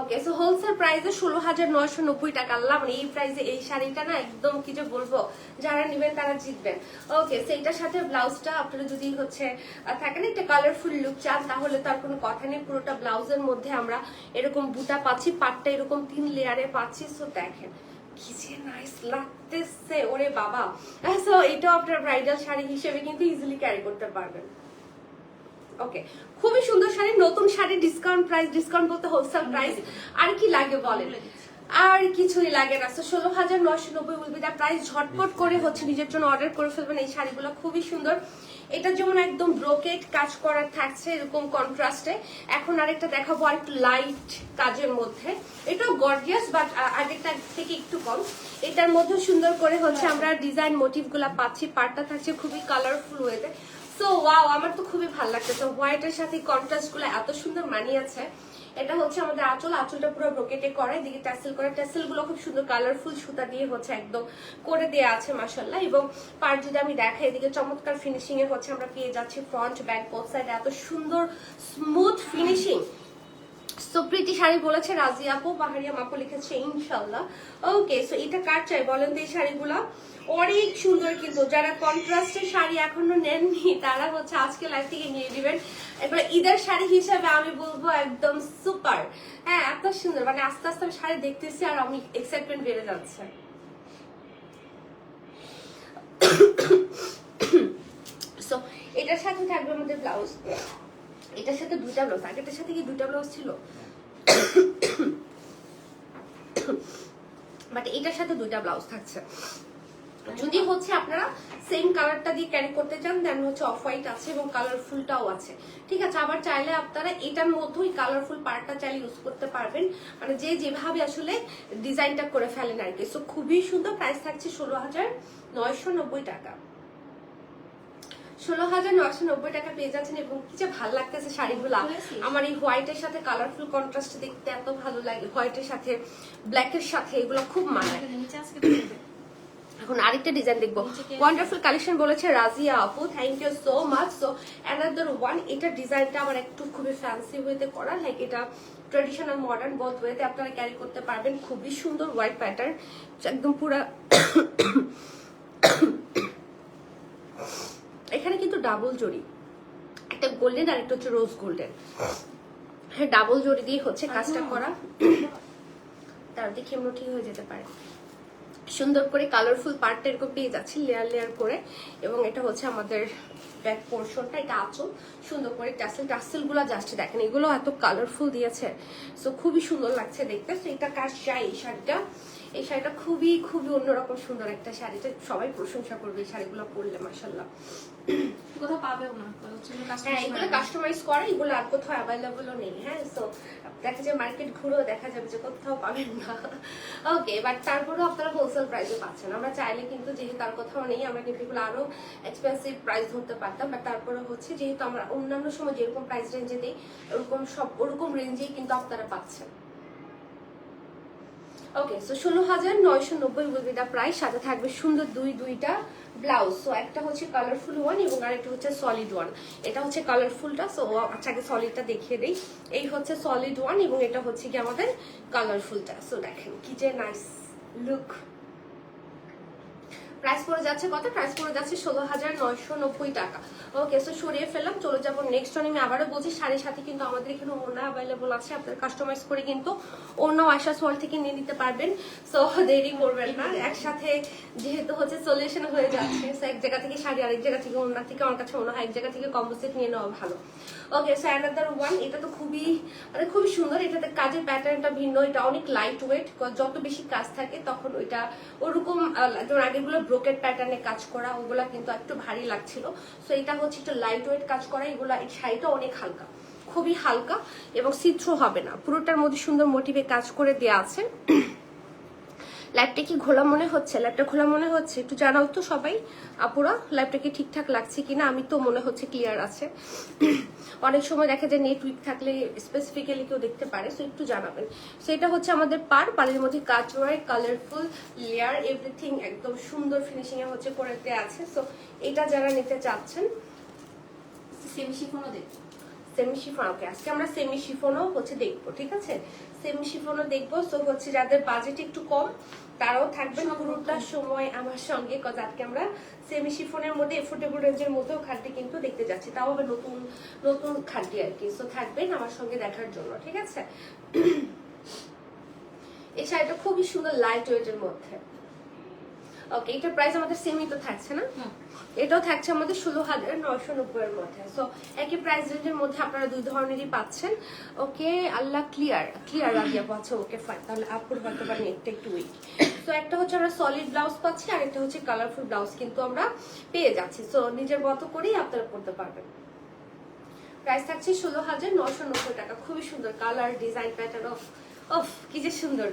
ওকে, সো হোলসেল প্রাইসে 16,990 টাকা। আল্লাহ, মানে এই প্রাইসে এই শাড়িটা না একদম কি যে বলবো, যারা নেবেন তারা জিতবেন। ওকে, সো এটার সাথে ব্লাউজটা আপনারা যদি হচ্ছে থাকে না একটা কালারফুল লুক চান, তাহলে তার কোনো কথা নেই, পুরোটা ব্লাউজের মধ্যে আমরা এরকম বুটা পাচ্ছি, পাটটা এরকম 3 লেয়ারে পাচ্ছি। সো দেখেন কি যে নাইস লাগতেছে, ওরে বাবা। সো এটাও আপনার ব্রাইডাল শাড়ি হিসেবে কিন্তু ইজিলি ক্যারি করতে পারবেন। ওকে, খুবই সুন্দর শাড়ি, নতুন শাড়ি, ডিসকাউন্ট প্রাইস, ডিসকাউন্ট বলতে হোলসেল প্রাইস, আর কি লাগে বলেন, আর কিছুই লাগে না। তো 16,990 উইল বি দ্য প্রাইস। ঝটপট করে হচ্ছে নিজের জন্য অর্ডার করে ফেলবেন, এই শাড়িগুলো খুবই সুন্দর। এটা যেমন একদম ব্রোকেট কাজ করা থাকছে এরকম কন্ট্রাস্টে, এখন আরেকটা দেখাবো আর একটু লাইট কাজের মধ্যে, এটাও গর্জিয়াস বাট আগেরটা থেকে একটু কম। এটার মধ্যে সুন্দর করে হচ্ছে আমরা ডিজাইন মোটিভ গুলা পাচ্ছি, পার্টটা থাকছে খুবই কালারফুল ওয়েতে। সো ওয়াও, আমার তো খুবই ভালো লাগতেছে, হোয়াইটের সাথে কন্ট্রাস্ট গুলো এত সুন্দর মানিয়েছে। এটা হচ্ছে আমাদের আঁচল, আঁচলটা পুরো ব্রোকেটে করে, এদিকে ট্যাসেল করে, ট্যাসেল গুলো খুব সুন্দর কালারফুল সুতা দিয়ে হচ্ছে একদম করে দেওয়া আছে মাশাআল্লাহ। এবং পার্ট যদি আমি দেখাই, এদিকে চমৎকার ফিনিশিং এ হচ্ছে আমরা পেয়ে যাচ্ছি ফ্রন্ট ব্যাক বোথ সাইড, এত সুন্দর smooth finishing. So pretty sari বলেছে রাজিয়া আপু, পাহাড়িয়া আপু লিখেছে ইনশাআল্লাহ। ওকে, সো এটা কার চাই বলেন তো? এই শাড়িগুলা অনেক সুন্দর, কিন্তু যারা কন্ট্রাস্টের শাড়ি এখনো নেননি তারা হচ্ছে আজকে লাইভ থেকে নিয়ে দিবেন। এগুলো ঈদের শাড়ি হিসেবে আমি বলবো একদম সুপার। হ্যাঁ, এত সুন্দর, মানে আস্তে আস্তে আমি শাড়ি দেখতেছি আর আমি এক্সাইটমেন্ট বেড়ে যাচ্ছে। সো এটার সাথে থাকবে আমাদের ব্লাউজ, এটার সাথে 2টা ব্লাউজ, আগেরটার সাথে কি 2টা ব্লাউজ ছিল, বাট এটার সাথে 2টা ব্লাউজ থাকছে। যদি হচ্ছে আপনারা সেম কালারটা দিয়ে ক্যারি করতে চান, দেন হচ্ছে অফ হোয়াইট আছে এবং কালারফুলটাও আছে, ঠিক আছে। আবার চাইলে আপনারা এটার মধ্যেই কালারফুল পার্টটা চাইলে ইউজ করতে পারবেন, মানে যে যেভাবে আসলে ডিজাইনটা করে ফেলেন আর কি। সো খুবই সুন্দর, প্রাইস থাকছে 16,990 টাকা। 16,990 টাকা পেয়ে যাচ্ছেন, এবং কি যে ভালো লাগতেছে শাড়িগুলা। আমার এই হোয়াইটের সাথে কালারফুল কন্ট্রাস্ট দেখতে এত ভালো লাগে, হোয়াইটের সাথে ব্ল্যাকের সাথে এগুলো খুব মানায়। এখন আরেকটা ডিজাইন দেখবো, ওয়ান্ডারফুল কালেকশন বলেছে রাজিয়া আপু, thank you so much. So another one, এটা ডিজাইনটা আবার একটু খুবই ফ্যান্সি ওয়েতে করা, লাইক এটা ট্রেডিশনাল মডার্ন বোথ ওয়েতে আপনারা ক্যারি করতে পারবেন। খুবই সুন্দর হোয়াইট প্যাটার্ন, একদম পুরা এখানে কিন্তু ডাবল জড়ি, একটা গোল্ডেন আর একটা হচ্ছে রোজ গোল্ডেন, হ্যাঁ ডাবল জড়ি দিয়ে হচ্ছে কাজটা করা, তার দেখে এমন ঠিক হয়ে যেতে পারে। সুন্দর করে কালারফুল পার্টটা এরকম পেয়ে যাচ্ছি লেয়ার লেয়ার করে, এবং এটা হচ্ছে আমাদের ব্যাক পোর্শনটা, এটা আঁচল সুন্দর করে টাসেল গুলা জাস্ট দেখেন, এগুলো এত কালারফুল দিয়েছে, সো খুবই সুন্দর লাগছে দেখতে। তো এটা কার চাই এই শাড়িটা খুবই খুবই অন্যরকম সুন্দর একটা শাড়ি, সবাই প্রশংসা করবে এই শাড়িগুলো পরলে মাশাআল্লাহ। কোথাও পাবেও না, হ্যাঁ এগুলো কাস্টমাইজ করে, এগুলো আর কোথাও অ্যাভেলেবলও নেই। হ্যাঁ সো দেখা যায় মার্কেট ঘুরেও দেখা যাবে যে কোথাও পাবেন না। ওকে, বাট তারপরেও আপনারা হোলসেল প্রাইসে পাচ্ছেন। আমরা চাইলে কিন্তু যেহেতু আর কোথাও নেই, আমরা কিন্তু এগুলো আরো এক্সপেন্সিভ প্রাইস ধরতে পারতাম, বাট তারপরে হচ্ছে যেহেতু আমরা অন্যান্য সময় যেরকম প্রাইস রেঞ্জে দিই ওরকম রেঞ্জেই কিন্তু আপনারা পাচ্ছেন। Okay, so 16,990 will be the price. সাথে থাকবে সুন্দর দুইটা ব্লাউজ। সো একটা হচ্ছে কালারফুল ওয়ান এবং আরেকটা হচ্ছে সলিড ওয়ান। এটা হচ্ছে কালারফুলটা, সো আচ্ছা আগে সলিডটা দেখিয়ে দেই। এই হচ্ছে সলিড ওয়ান এবং এটা হচ্ছে কি আমাদের কালারফুলটা। সো দেখেন কি যে নাইস লুক। প্রাইস পড়ে যাচ্ছে কত? প্রাইস পড়ে যাচ্ছে 16,990 টাকা। ওকে, সো সরিয়ে ফেললাম, চলে যাবো নেক্সট ওয়ান। আমি আবারও বলছি শাড়ির সাথে কিন্তু আমাদের এখানে ওড়না অ্যাভেলেবল আছে, আপনার কাস্টমাইজ করে কিন্তু ওড়নাও আশা সোয়াল থেকে নিয়ে নিতে পারবেন। সো দেরি করবেন না, একসাথে যেহেতু হচ্ছে সলিউশন হয়ে যাচ্ছে, সো এক জায়গা থেকে শাড়ি আরেক জায়গা থেকে ওড়না থেকে আমার কাছে মনে হয় এক জায়গা থেকে কম্বো সেট নিয়ে নেওয়া ভালো। ওকে, সো অ্যানাদার ওয়ান, এটা তো খুবই খুবই সুন্দর। এটাতে কাজের প্যাটার্নটা ভিন্ন, এটা অনেক লাইট ওয়েট, যত বেশি কাজ থাকে তখন ওইটা ওরকম যেমন আগেগুলো ব্রোকেট প্যাটার্নে কাজ করা, ওগুলা কিন্তু একটু ভারী লাগছিল। সো এটা হচ্ছে একটু লাইট ওয়েট কাজ করা, এগুলা এই শাড়িটা অনেক হালকা, খুবই হালকা এবং সিথ্রো হবে না, পুরোটার মধ্যে সুন্দর মোটিভে কাজ করে দেওয়া আছে। লাইভটা কি ঘোলা মনে হচ্ছে? লাইভটা ঘোলা মনে হচ্ছে? একটু জানাও তো সবাই আপুরা, লাইভটা কি ঠিকঠাক লাগছে কিনা। আমি তো মনে হচ্ছে ক্লিয়ার আছে। অনেক সময় দেখা যায় নেট উইক থাকলে স্পেসিফিক্যালি কেউ দেখতে পারে, সো একটু জানাবেন। সো এটা হচ্ছে আমাদের পাড়ের মধ্যে কাজ ওয়ার্ক, কালারফুল লেয়ার, এভরিথিং একদম সুন্দর ফিনিশিং এ হচ্ছে করে দেওয়া আছে। সো এটা যারা নিতে চাচ্ছেন, সেমি শিফনও দেখো, সেমি শিফন। ওকে, আজকে আমরা সেমি শিফনও হচ্ছে দেখবো, ঠিক আছে, সেমি শিফনও দেখবো। সো হচ্ছে যাদের বাজেট একটু কম তারাও থাকবেন পুরোটা সময় আমার সঙ্গে, কজ আজকে আমরা সেমি শিফনের মধ্যে এফোর্ডেবল রেঞ্জের মধ্যেও খাদ্য কিন্তু দেখতে যাচ্ছি, তাও হবে নতুন নতুন খাদ্য আর কি। সো থাকবেন আমার সঙ্গে দেখার জন্য, ঠিক আছে। এই শাড়িটা খুবই সুন্দর লাইট ওয়েটের মধ্যে। ওকে, এটার প্রাইস আমাদের সেমই তো থাকছে না, এটাও থাকছে আমাদের 16,990 এর মধ্যে। সো একই প্রাইস রেঞ্জের মধ্যে আপনারা দুই ধরনেরই পাচ্ছেন। ওকে, আল্লাহ ক্লিয়ার রাজিয়া পাচ্ছে। ওকে ফাইন, তাহলে আপুর হয়তো বা নেটটা একটু উইক। সো একটা হচ্ছে আমরা সলিড ব্লাউজ পাচ্ছি আর একটা হচ্ছে কালারফুল ব্লাউজ কিন্তু আমরা পেয়ে যাচ্ছি। সো নিজের মতো করেই আপনারা পড়তে পারবেন। প্রাইস থাকছে 16,990 টাকা। খুবই সুন্দর কালার, ডিজাইন, প্যাটার্ন, অফ কি যে সুন্দর।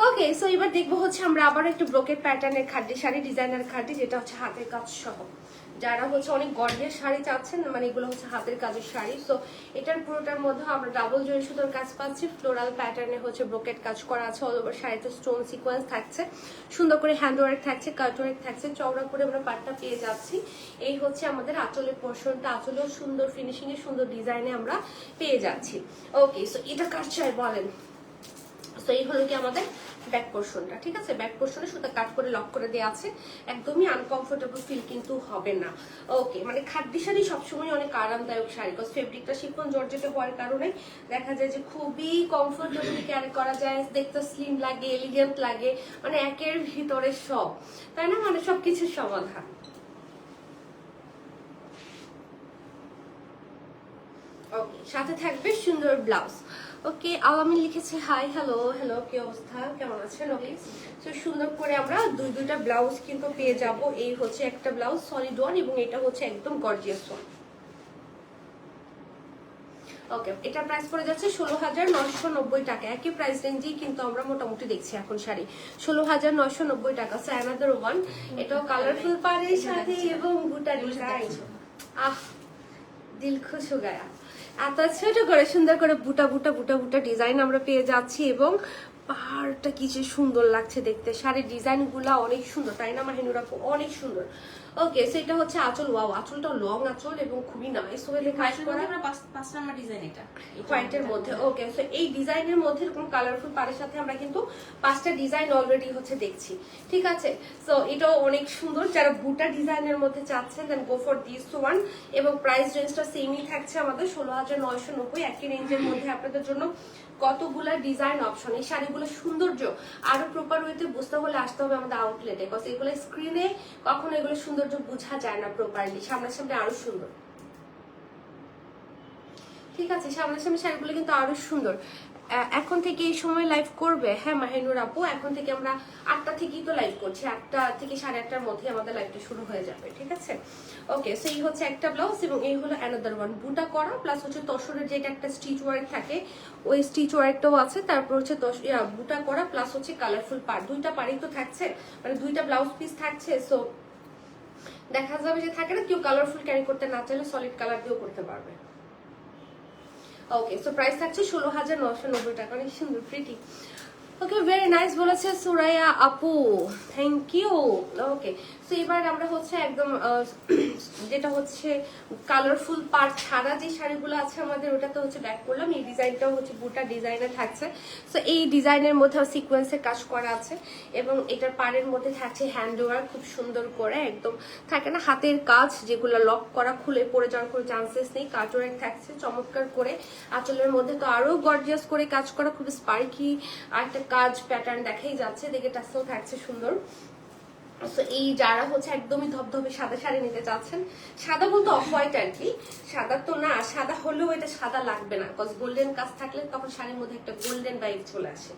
ওকে, সো এবার দেখবো হচ্ছে আমরা আবার একটু ব্রোকেট প্যাটার্নের খাদ্য শাড়ি, ডিজাইনার খাদ্য, যেটা হচ্ছে হাতের কাজ সহ। যারা হচ্ছে অনেক গর্জিয়াস শাড়ি চাচ্ছেন, মানে এগুলো হচ্ছে হাতের কাজের শাড়ি। সো এটার পুরোটার মধ্যে আমরা ডাবল জরি সুতোর কাজ পাচ্ছি, ফ্লোরাল প্যাটার্নে হচ্ছে ব্রোকেট কাজ করা আছে, অল ওভার শাড়িতে স্টোন সিকোয়েন্স থাকছে, সুন্দর করে হ্যান্ড ওয়ার্ক থাকছে, কাট ওয়ার্ক থাকছে, চওড়া করে আমরা পাটটা পেয়ে যাচ্ছি। এই হচ্ছে আমাদের আঁচলের পোর্শনটা, আঁচলেও সুন্দর ফিনিশিং এ সুন্দর ডিজাইনে আমরা পেয়ে যাচ্ছি। ওকে, সো এটা কার চাই বলেন। সো এই হলো কি আমাদের ব্যাক পোর্শনটা, ঠিক আছে। ব্যাক পোর্শনে সুতা কাট করে লক করে দেওয়া আছে, একদমই আনকমফোর্টেবল ফিল কিন্তু হবে না। ওকে, মানে খাদ্য শাড়ি সবসময় অনেক আরামদায়ক শাড়ি, বিকজ ফেব্রিকটা শিফন জর্জেটে হওয়ার কারণে দেখা যায় যে খুবই কমফোর্টেবলি ক্যারি করা যায়, দেখতে স্লিম লাগে, এলিগেন্ট লাগে, মানে একের ভিতরে সব, তাই না, মানে সবকিছুর সমাধান। ওকে, সাথে থাকবে সুন্দর ব্লাউজ। ওকে, আলামিন লিখেছে হাই, হ্যালো, কি অবস্থা, কেমন আছেন? ওকে, তো সুন্দর করে আমরা দুইটা ব্লাউজ কিন্তু পেয়ে যাব। এই হচ্ছে একটা ব্লাউজ সলিড ওয়ান এবং এটা হচ্ছে একদম গর্জিয়াস ওয়ান। ওকে, এটা প্রাইস পড়ে যাচ্ছে 16,990 টাকা। একই প্রাইস রেঞ্জেই কিন্তু আমরা মোটামুটি দেখছি এখন শাড়ি, 16,990 টাকা। সো অ্যানাদার ওয়ান, এটাও কালারফুল পাড়ের সাথে এবং বুটা ডিজাইন, আহ দিল খুশ হয়ে গয়া। এত ছোট করে সুন্দর করে বুটা বুটা বুটা বুটা ডিজাইন আমরা পেয়ে যাচ্ছি এবং পাহাড়টা কি যে সুন্দর লাগছে দেখতে। শাড়ির ডিজাইন গুলা অনেক সুন্দর, তাই না মাহিনুরা, অনেক সুন্দর। ওকে, সেটা হচ্ছে আঁচল, ওয়াও, আঁচলটা লং আঁচল এবং খুবই নাইস ওয়েতে কাজ করা, 5 নাম্বার ডিজাইন, এটা হোয়াইটের মধ্যে। ওকে, সো এই ডিজাইনের মধ্যে এরকম কালারফুল পাড়ের সাথে আমরা কিন্তু 5টা ডিজাইন অলরেডি হচ্ছে দেখছি, ঠিক আছে। সো এটাও অনেক সুন্দর, যারা বুটা ডিজাইনের মধ্যে চাচ্ছেন দেন গো ফর দিস ওয়ান। এবং প্রাইস রেঞ্জটা সেমই থাকছে আমাদের 16,990, একই রেঞ্জের মধ্যে আপনাদের জন্য কতগুলা ডিজাইন অপশন। এই শাড়িগুলো সৌন্দর্য আরো প্রপার ওয়েতে বুঝতে হলে আসতে হবে আমাদের আউটলেটে, বিকজ এগুলো স্ক্রিনে কখনো এগুলো সৌন্দর্য বোঝা যায় না প্রপারলি, সামনাসামনি আরো সুন্দর। ঠিক আছে, সামনাসামনি শাড়িগুলো কিন্তু আরো সুন্দর। এখন থেকে এই সময় লাইভ করবে? হ্যাঁ মাহিনুর আপু, এখন থেকে আমরা 8টা থেকেই তো লাইভ করছি, 8টা থেকে 8:30টার মধ্যে আমাদের লাইভটা শুরু হয়ে যাবে। ঠিক আছে, ওকে। সো এই হচ্ছে একটা ব্লাউজ এবং এই হলো অ্যানাদার ওয়ান, বুটা করা প্লাস হচ্ছে তসরের যেটা একটা স্টিচ ওয়ার্ক থাকে ওই স্টিচ ওয়ার্কটাও আছে, তারপর হচ্ছে বুটা করা প্লাস হচ্ছে কালারফুল পার, দুইটা পাড়ই তো থাকছে, মানে দুইটা ব্লাউজ পিস থাকছে। সো দেখা যাবে যে থাকে না, কেউ কালারফুল ক্যারি করতে না চাইলে সলিড কালার দিয়েও করতে পারবে। ওকে, সো প্রাইস থাকছে 16,990 টাকা, অনেক সুন্দর, প্রিটি। ওকে, ভেরি নাইস বলেছে সুরাইয়া আপু, থ্যাংক ইউ। ওকে, সো এবার আমরা হচ্ছে একদম যেটা হচ্ছে কালারফুল পার্ট ছাড়া যে শাড়িগুলো আছে আমাদের, ওটাতে হচ্ছে ব্যাক করলাম। এই ডিজাইনটাও হচ্ছে বুটা ডিজাইনে থাকছে। সো এই ডিজাইনের মধ্যে সিকোয়েন্সের কাজ করা আছে এবং এটার পাড়ের মধ্যে থাকছে হ্যান্ড ওয়ার্ক, খুব সুন্দর করে একদম থাকে না হাতের কাজ, যেগুলো লক করা খুলে পড়ে যাওয়ার কোনো চান্সেস নেই। কাট ওয়ার্ক থাকছে চমৎকার করে, আঁচলের মধ্যে তো আরো গর্জিয়াস করে কাজ করা, খুব স্পার্কি আর একটা কাজ প্যাটার্ন দেখাই যাচ্ছে, দেখে টাসেল থাকছে সুন্দর। তো এই যারা হচ্ছে একদমই ধবধবে সাদা শাড়ি নিতে চাচ্ছেন, সাদা বলতে অফ হোয়াইট আর কি, সাদা তো না, সাদা হলেও এটা সাদা লাগবে না, বিকজ গোল্ডেন কাজ থাকলে তখন শাড়ির মধ্যে একটা গোল্ডেন ভাইব চলে আসে।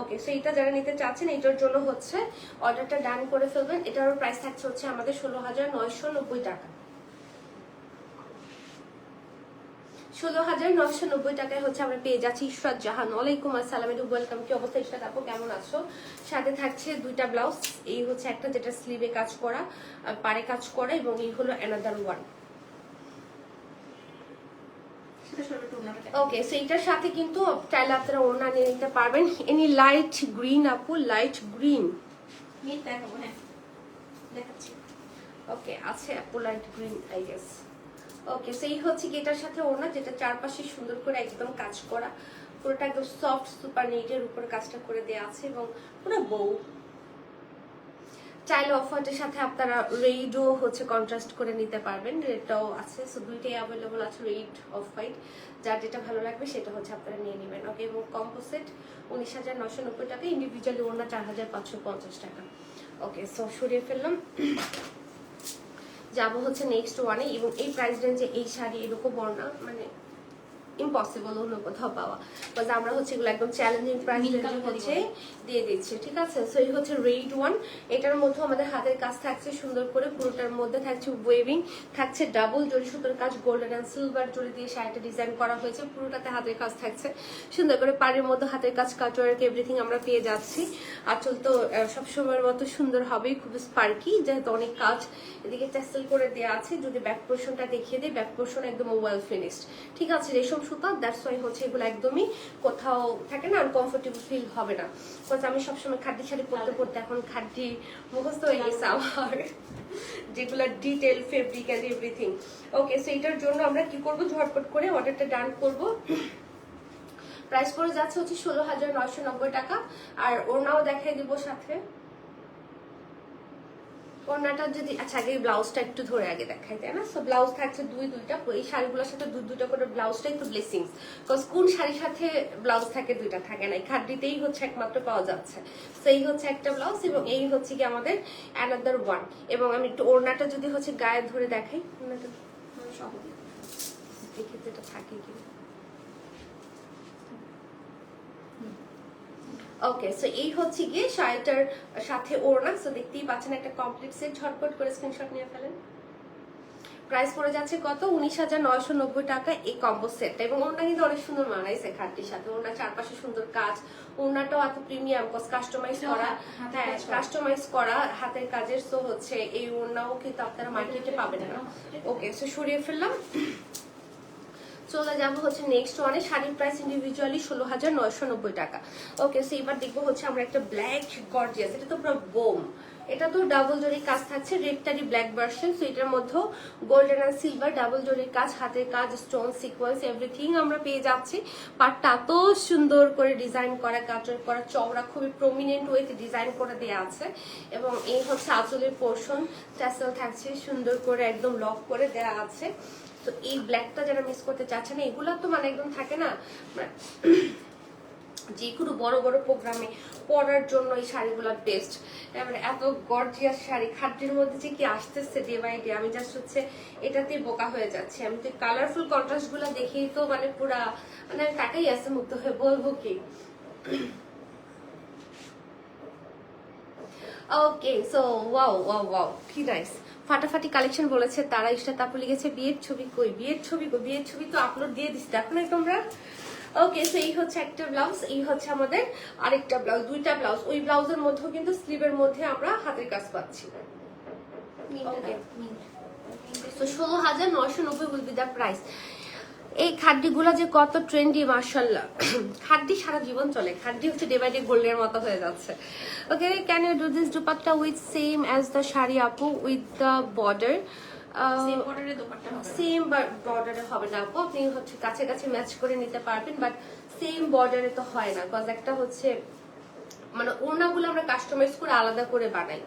ওকে, সো এটা যারা নিতে চাচ্ছেন এটার জন্য হচ্ছে অর্ডারটা ডান করে ফেলবেন। এটার প্রাইস থাকছে হচ্ছে আমাদের 16,990 টাকা। 16,990 টাকায় হচ্ছে আমরা পেয়ে যাচ্ছি ইশরাত জাহান। ওয়ালাইকুম আসসালাম, ওয়েলকাম। কি অবস্থা ইশরাত আপু, কেমন আছো? সাথে থাকছে দুইটা ব্লাউজ, এই হচ্ছে একটা যেটা স্লিভে কাজ করা, পাড়ে কাজ করা, এবং এই হলো অ্যানাদার ওয়ান। ওকে, সো এটার সাথে কিন্তু চাইলে আপনারা ওড়না নিয়ে নিতে পারবেন। এনি লাইট গ্রিন আপু, লাইট গ্রিন দেখাবো, হ্যাঁ দেখাচ্ছি। ওকে, আছে আপু লাইট গ্রিন আই গেস। ওকে, সেই হচ্ছে কি এটার সাথে ওড়না, যেটা চারপাশে সুন্দর করে একদম কাজ করা, পুরোটা একদম সফট সুপার নেটের উপরে কাজটা করে দেওয়া আছে এবং পুরো বউ। চাইলে অফ হোয়াইটের সাথে আপনারা রেডও হচ্ছে কন্ট্রাস্ট করে নিতে পারবেন, রেডটাও আছে। সো দুইটাই অ্যাভেলেবল আছে, রেড অফ হোয়াইট, যার যেটা ভালো লাগবে সেটা হচ্ছে আপনারা নিয়ে নেবেন। ওকে, এবং কম্পোসিট 19,990 টাকা, ইন্ডিভিজুয়ালি ওড়না 4,550 টাকা। ওকে, সো সরিয়ে ফেললাম, যাবো হচ্ছে নেক্সট ওয়ানে। এবং এই প্রাইস রেঞ্জে এই শাড়ি এরকম ওড়না মানে ইম্পসিবল অন্য কোথাও পাওয়া, বিকজ আমরা হচ্ছে এগুলো একদম চ্যালেঞ্জিং প্রাইস রেঞ্জে হচ্ছে দিয়ে দিচ্ছি। ঠিক আছে, সো এই হচ্ছে রেড ওয়ান, এটার মধ্যে আমাদের হাতের কাজ থাকছে সুন্দর করে, পুরোটার মধ্যে থাকছে ওয়েভিং, থাকছে ডাবল জরি সুতোর কাজ, গোল্ডেন অ্যান্ড সিলভার জরি দিয়ে শাড়িটা ডিজাইন করা হয়েছে, পুরোটাতে হাতের কাজ থাকছে সুন্দর করে, পাড়ের মধ্যে হাতের কাজ, কাটওয়ার্ক, এভরিথিং আমরা পেয়ে যাচ্ছি। আঁচল তো সবসময়ের মতো সুন্দর হবেই, খুব স্পার্কি, যেহেতু অনেক কাজ এদিকে টেসেল করে দেওয়া আছে। যদি ব্যাক পোর্শনটা দেখিয়ে দিই, ব্যাক পোর্শন একদম ওয়েল ফিনিশড। ঠিক আছে, রেশম সুতা, দ্যাটস ওয়াই হচ্ছে এগুলো একদমই কোথাও থাকে না আনকমফোর্টেবল ফিল হবে না, বিকজ আমি সবসময় খাদ্য শাড়ি পরতে পরতে এখন খাদ্য মুখস্থ হয়ে গেছে আমার, যেগুলো detail fabric and everything. Okay, so এটার জন্য আমরা কি করব, ঝটপট করে অর্ডারটা ডান করব। প্রাইস পড়ে যাচ্ছে হচ্ছে 16,990 টাকা। আর ওড়নাও দেখাই দিব সাথে, ওড়নাটা যদি আচ্ছা আগে ব্লাউজটা একটু ধরে আগে দেখাই, তাই না? সো ব্লাউজ থাকছে দুইটা, এই শাড়িগুলোর সাথে দুইটা করে ব্লাউজটাই তো ব্লেসিংস, বিকজ কোন শাড়ির সাথে ব্লাউজ থাকে দুইটা থাকে না, এই খাদ্যতেই হচ্ছে একমাত্র পাওয়া যাচ্ছে। সো এই হচ্ছে একটা ব্লাউজ এবং এই হচ্ছে কি আমাদের অ্যানাদার ওয়ান। এবং আমি একটু ওড়নাটা যদি হচ্ছে গায়ে ধরে দেখাই, ওড়নাটা সহ দেখি তো এটা থাকে কি। ওকে, সো এই হচ্ছে গিয়ে শাড়িটার সাথে ওড়না। সো দেখতেই পাচ্ছেন একটা কমপ্লিট সেট, ঝটপট করে স্ক্রিনশট নিয়ে ফেলেন। প্রাইস পড়ে যাচ্ছে কত, 19,990 টাকা এই কম্বো সেটটা। এবং ওড়না কিন্তু অনেক সুন্দর মানাইছে খাটটির সাথে, ওড়না চারপাশে সুন্দর কাজ, ওড়নাটাও এত প্রিমিয়াম, কাস্টমাইজ করা, হ্যাঁ কাস্টমাইজ করা হাতের কাজের। সো হচ্ছে এই ওড়নাও কিন্তু আপনারা মার্কেটে পাবেন না। ওকে, সো সরিয়ে ফেললাম, চলে যাবো হচ্ছে নেক্সট ওয়ানে। শাড়ির প্রাইস ইন্ডিভিজুয়ালি 16,990 টাকা। ওকে, সো এবার দেখবো হচ্ছে আমরা একটা ব্ল্যাক গর্জিয়াস, এটা তো পুরো বোম, এটা তো ডাবল জরির কাজ থাকছে, রেডটারই ব্ল্যাক ভার্সন। সো এটার মধ্যে গোল্ডেন আর সিলভার ডাবল জরির কাজ, হাতের কাজ, স্টোন সিকোয়েন্স এভরিথিং আমরা পেয়ে যাচ্ছি। পাটটা এত সুন্দর করে ডিজাইন করা, কাটর করা, চওড়া, খুবই প্রমিনেন্ট ওয়েতে ডিজাইন করে দেওয়া আছে। এবং এই হচ্ছে আঁচলের পোর্শন, ট্যাসেল থাকছে সুন্দর করে একদম লক করে দেওয়া আছে। তো এই ব্ল্যাকটা যারা মিস করতে চাচ্ছে না, এগুলো তো মানে একদম থাকে না যে কোনো বড় বড় প্রোগ্রামে পরার জন্য এই শাড়িগুলো বেস্ট। এবারে এত গর্জিয়াস শাড়ি খাদ্যের মধ্যে যে কি আসতেছে ডে বাই ডে, আমি জাস্ট হচ্ছে এটাতেই বোকা হয়ে যাচ্ছে। আমি তো কালারফুল কন্ট্রাস্ট গুলা দেখেই তো মানে পুরা মানে টাকাই আছে মুগ্ধ হয়ে, বলবো কি। Okay so wow wow wow কি নাইস ফাটাফাটি কালেকশন বলেছে তারা। ইশরা তারপর লিখেছে বিয়ের ছবি কই, বিয়ের ছবি কই, বিয়ের ছবি তো আপলোড দিয়ে দিচ্ছি, দেখো না তোমরা। ওকে সো এই হচ্ছে একটা ব্লাউজ, এই হচ্ছে আমাদের আরেকটা ব্লাউজ, দুইটা ব্লাউজ। ওই ব্লাউজের মধ্যেও কিন্তু স্লিভের মধ্যে আমরা হাতের কাজ পাচ্ছি। তো 16,990 উইল বি দ্য প্রাইস। এই খাড্ডিগুলো যে কত ট্রেন্ডি মাশাআল্লাহ। খাড্ডি সারা জীবন চলে, খাড্ডি হচ্ছে ডে বাই ডে গোল্ডের মতো হয়ে যাচ্ছে। Okay can you do this dupatta with same as the sari আপু উইথ দ্য বর্ডার? সেম বর্ডারে হবে না আপু, আপনি হচ্ছে কাছে কাছে ম্যাচ করে নিতে পারবেন, বাট সেম বর্ডারে তো হয় না, বিকজ একটা হচ্ছে মানে ওড়নাগুলো আমরা কাস্টমাইজ করে আলাদা করে বানাই।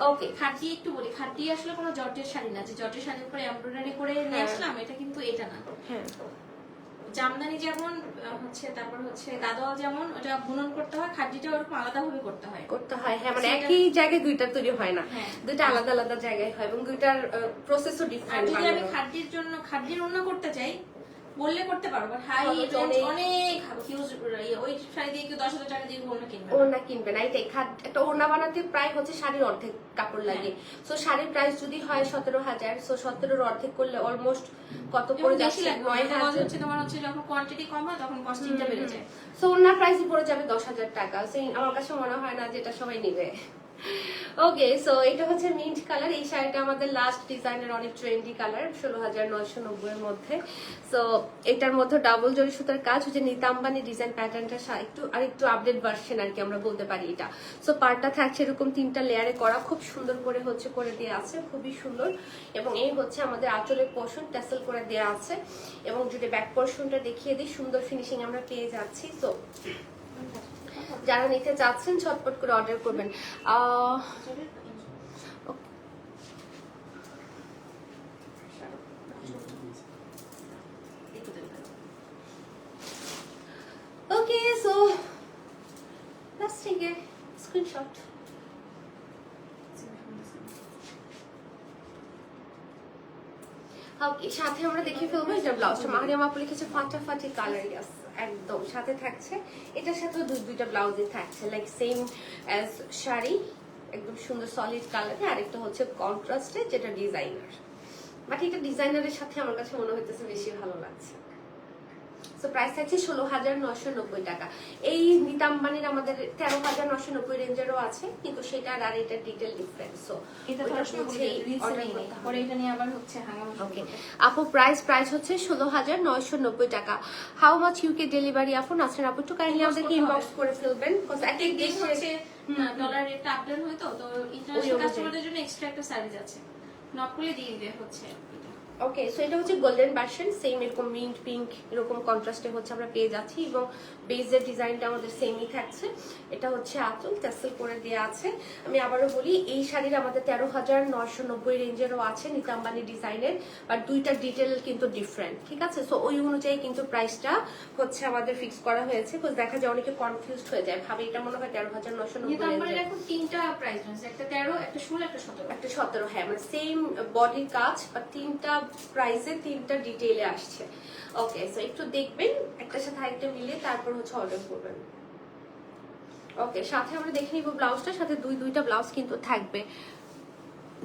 ওকে খাটি একটু বলি, খাটি আসলে কোনো জর্জের শাড়ি না যে জর্জের শাড়ির উপরে এমব্রয়ডারি করে নিয়ে আসলাম, এটা কিন্তু এটা না। হ্যাঁ জামদানি যেমন হচ্ছে, তারপর হচ্ছে গাদোয়াল যেমন ওটা বুনন করতে হয়, খাটিটা ওরকম আলাদা ভাবে করতে হয়। হ্যাঁ মানে একই জায়গায় দুইটা তৈরি হয় না, হ্যাঁ। দুইটা আলাদা আলাদা জায়গায় হয় এবং দুইটার প্রসেসও আর ডিফারেন্ট। যদি আমি খাদ্যের জন্য খাদ্যের ওড়না করতে চাই বললে করতে পারবো, বাট হাই খরচ রেঞ্জ অনেক। অনেক হিউজ, ওই শাড়ি দিয়ে কেউ 10,000 টাকা দিয়ে ওড়না কিনবে না। ওড়না কিনবে না, এটাই একটা ওড়না বানাতে প্রায় হচ্ছে শাড়ির অর্ধেক কাপড় লাগে। সো শাড়ির প্রাইস যদি হয় 17,000, সো 17-র অর্ধেক করলে অলমোস্ট কত এবং পড়ে বেশি যাচ্ছে? লাগবে, 9,000। হচ্ছে তোমার হচ্ছে যখন কোয়ান্টিটি কম হয় তখন কস্টিংটা বেড়ে যায়। সো ওড়নার প্রাইসই পড়ে যাবে 10,000 টাকা। সো আমার কাছে মনে হয় না যে এটা সবাই নিবে। ওকে সো এটা হচ্ছে মিন্ট কালার, এই শাড়িটা আমাদের লাস্ট ডিজাইনের অনেক ট্রেন্ডি কালার 16,990 এর মধ্যে। সো এটার মধ্যে ডাবল জরি সুতার কাজ হচ্ছে নিতাম্বানি ডিজাইন প্যাটার্নটা একটু আরেকটু আপডেট ভার্সন আর কি আমরা বলতে পারি এটা। সো পার্টটা থাকছে এরকম 3টা লেয়ারে করা, খুব সুন্দর করে হচ্ছে করে দেওয়া আছে, খুবই সুন্দর। এবং এই হচ্ছে আমাদের আঁচলের পোর্শন ট্যাসেল করে দেওয়া আছে, এবং যদি ব্যাক পোর্শনটা দেখিয়ে দিই সুন্দর ফিনিশিং আমরা পেয়ে যাচ্ছি। সো যারা নিতে চাচ্ছেন ঝটপট করে অর্ডার করবেন। Okay so let's take a screenshot. ওকে সাথে আমরা দেখে ফেলবো এটা ব্লাউজটা। মারিয়াম আপু লিখেছে ফাটাফাটি কালার, ইয়াস একদম সাথে থাকছে, এটার সাথে দুইটা ব্লাউজে থাকছে লাইক সেম অ্যাজ শাড়ি, একদম সুন্দর সলিড কালারে, আর একটা হচ্ছে কন্ট্রাস্টে যেটা ডিজাইনার, বাট এটা ডিজাইনারের সাথে আমার কাছে মনে হইতেছে বেশি ভালো লাগছে। সো প্রাইস থাকছে 16,990 টাকা। এই নিতাম্বানির আমাদের 13,990 রেঞ্জেরও আছে, কিন্তু সেটার আর এটার ডিটেল ডিফারেন্স। সো এটা পরে এটা নিয়ে আবার হচ্ছে হাঙ্গামা। ওকে আপু প্রাইস হচ্ছে 16,990 টাকা। হাউ মাচ ইউকে ডেলিভারি আপু? নাসরিন আপু একটু কাইন্ডলি আমাদেরকে ইনবক্স করে ফেলবেন, বিকজ একটা দেশ হচ্ছে ডলার রেটটা আপডেট হয় তো ইন্টারন্যাশনাল কাস্টমারদের জন্য এক্সট্রা একটা সার্ভিস আছে, নক করলে দিয়ে দিবে হচ্ছে। ওকে সো এটা হচ্ছে গোল্ডেন ভার্সন, সেম এরকম মিন্ট পিঙ্ক এরকম কন্ট্রাস্টে হচ্ছে আমরা পেয়ে যাচ্ছি, এবং বেজের ডিজাইনটা আমাদের সেমই থাকছে। এটা হচ্ছে আঁচল ট্যাসেল করে দেওয়া আছে। আমি আবারও বলি এই শাড়ির আমাদের 13,990 রেঞ্জেরও আছে নিতাম্বানি ডিজাইনের, বাট দুইটা ডিটেল কিন্তু ডিফারেন্ট, ঠিক আছে। সো ওই অনুযায়ী কিন্তু প্রাইসটা হচ্ছে আমাদের ফিক্স করা হয়েছে, বিকজ দেখা যায় অনেকে কনফিউজড হয়ে যায়, ভাবে এটা মনে হয় 13,990 এখন 3টা প্রাইস রয়েছে, একটা 13, একটা 16, একটা 17। একটা 17, হ্যাঁ মানে সেম বডির কাজ, বা 3টা প্রাইসে 3টা ডিটেইলে আসছে। ওকে সো একটু দেখবেন একটার সাথে আরেকটা মিলে তারপর হচ্ছে অর্ডার করবেন। ওকে সাথে আমরা দেখে নিব ব্লাউজটার সাথে দুইটা ব্লাউজ কিন্তু থাকবে,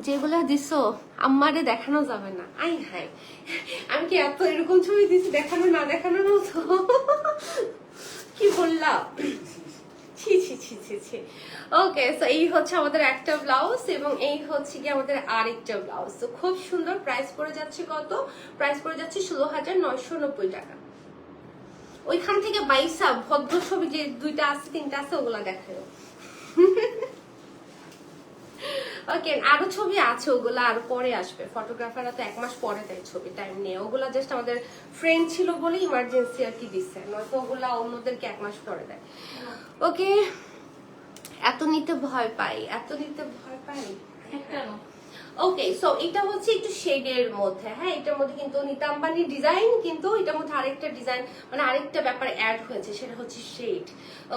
যেগুলো দিছো আমারে দেখানো যাবে না। আই হাই আমি কি এত এরকম ছবি দিছি দেখানো না দেখানোর মতো? কি বললাম, ছি ছি ছি ছি ছি। ওকে সো এই হচ্ছে আমাদের একটা ব্লাউজ, এবং এই হচ্ছে কি আমাদের আরেকটা ব্লাউজ। তো খুব সুন্দর। প্রাইস পড়ে যাচ্ছে কত? প্রাইস পড়ে যাচ্ছে 16,990 টাকা। ওইখান থেকে বাইসা ভদ্র ছবি যে 2টা আছে 3টা আছে ওগুলা দেখা요। ওকে আরো ছবি আছে, ওগুলা আরো পরে আসবে, ফটোগ্রাফাররা তো 1 মাস পরে দেয় ছবি, টাইম নিয়ে। ওগুলা জাস্ট আমাদের ফ্রেন্ড ছিল বলে ইমার্জেন্সি আর কি দিচ্ছে, নয়তো ওগুলা অন্যদেরকে 1 মাস পরে দেয়। ওকে এত নিতে ভয় পাই, এত নিতে ভয় পাই একটা ওকে, সো এটা হচ্ছে একটু শেডের মধ্যে, হ্যাঁ এটার মধ্যে কিন্তু নিতাম্বানি ডিজাইন, কিন্তু এটার মধ্যে আরেকটা ডিজাইন মানে আরেকটা ব্যাপার অ্যাড হয়েছে, সেটা হচ্ছে শেড।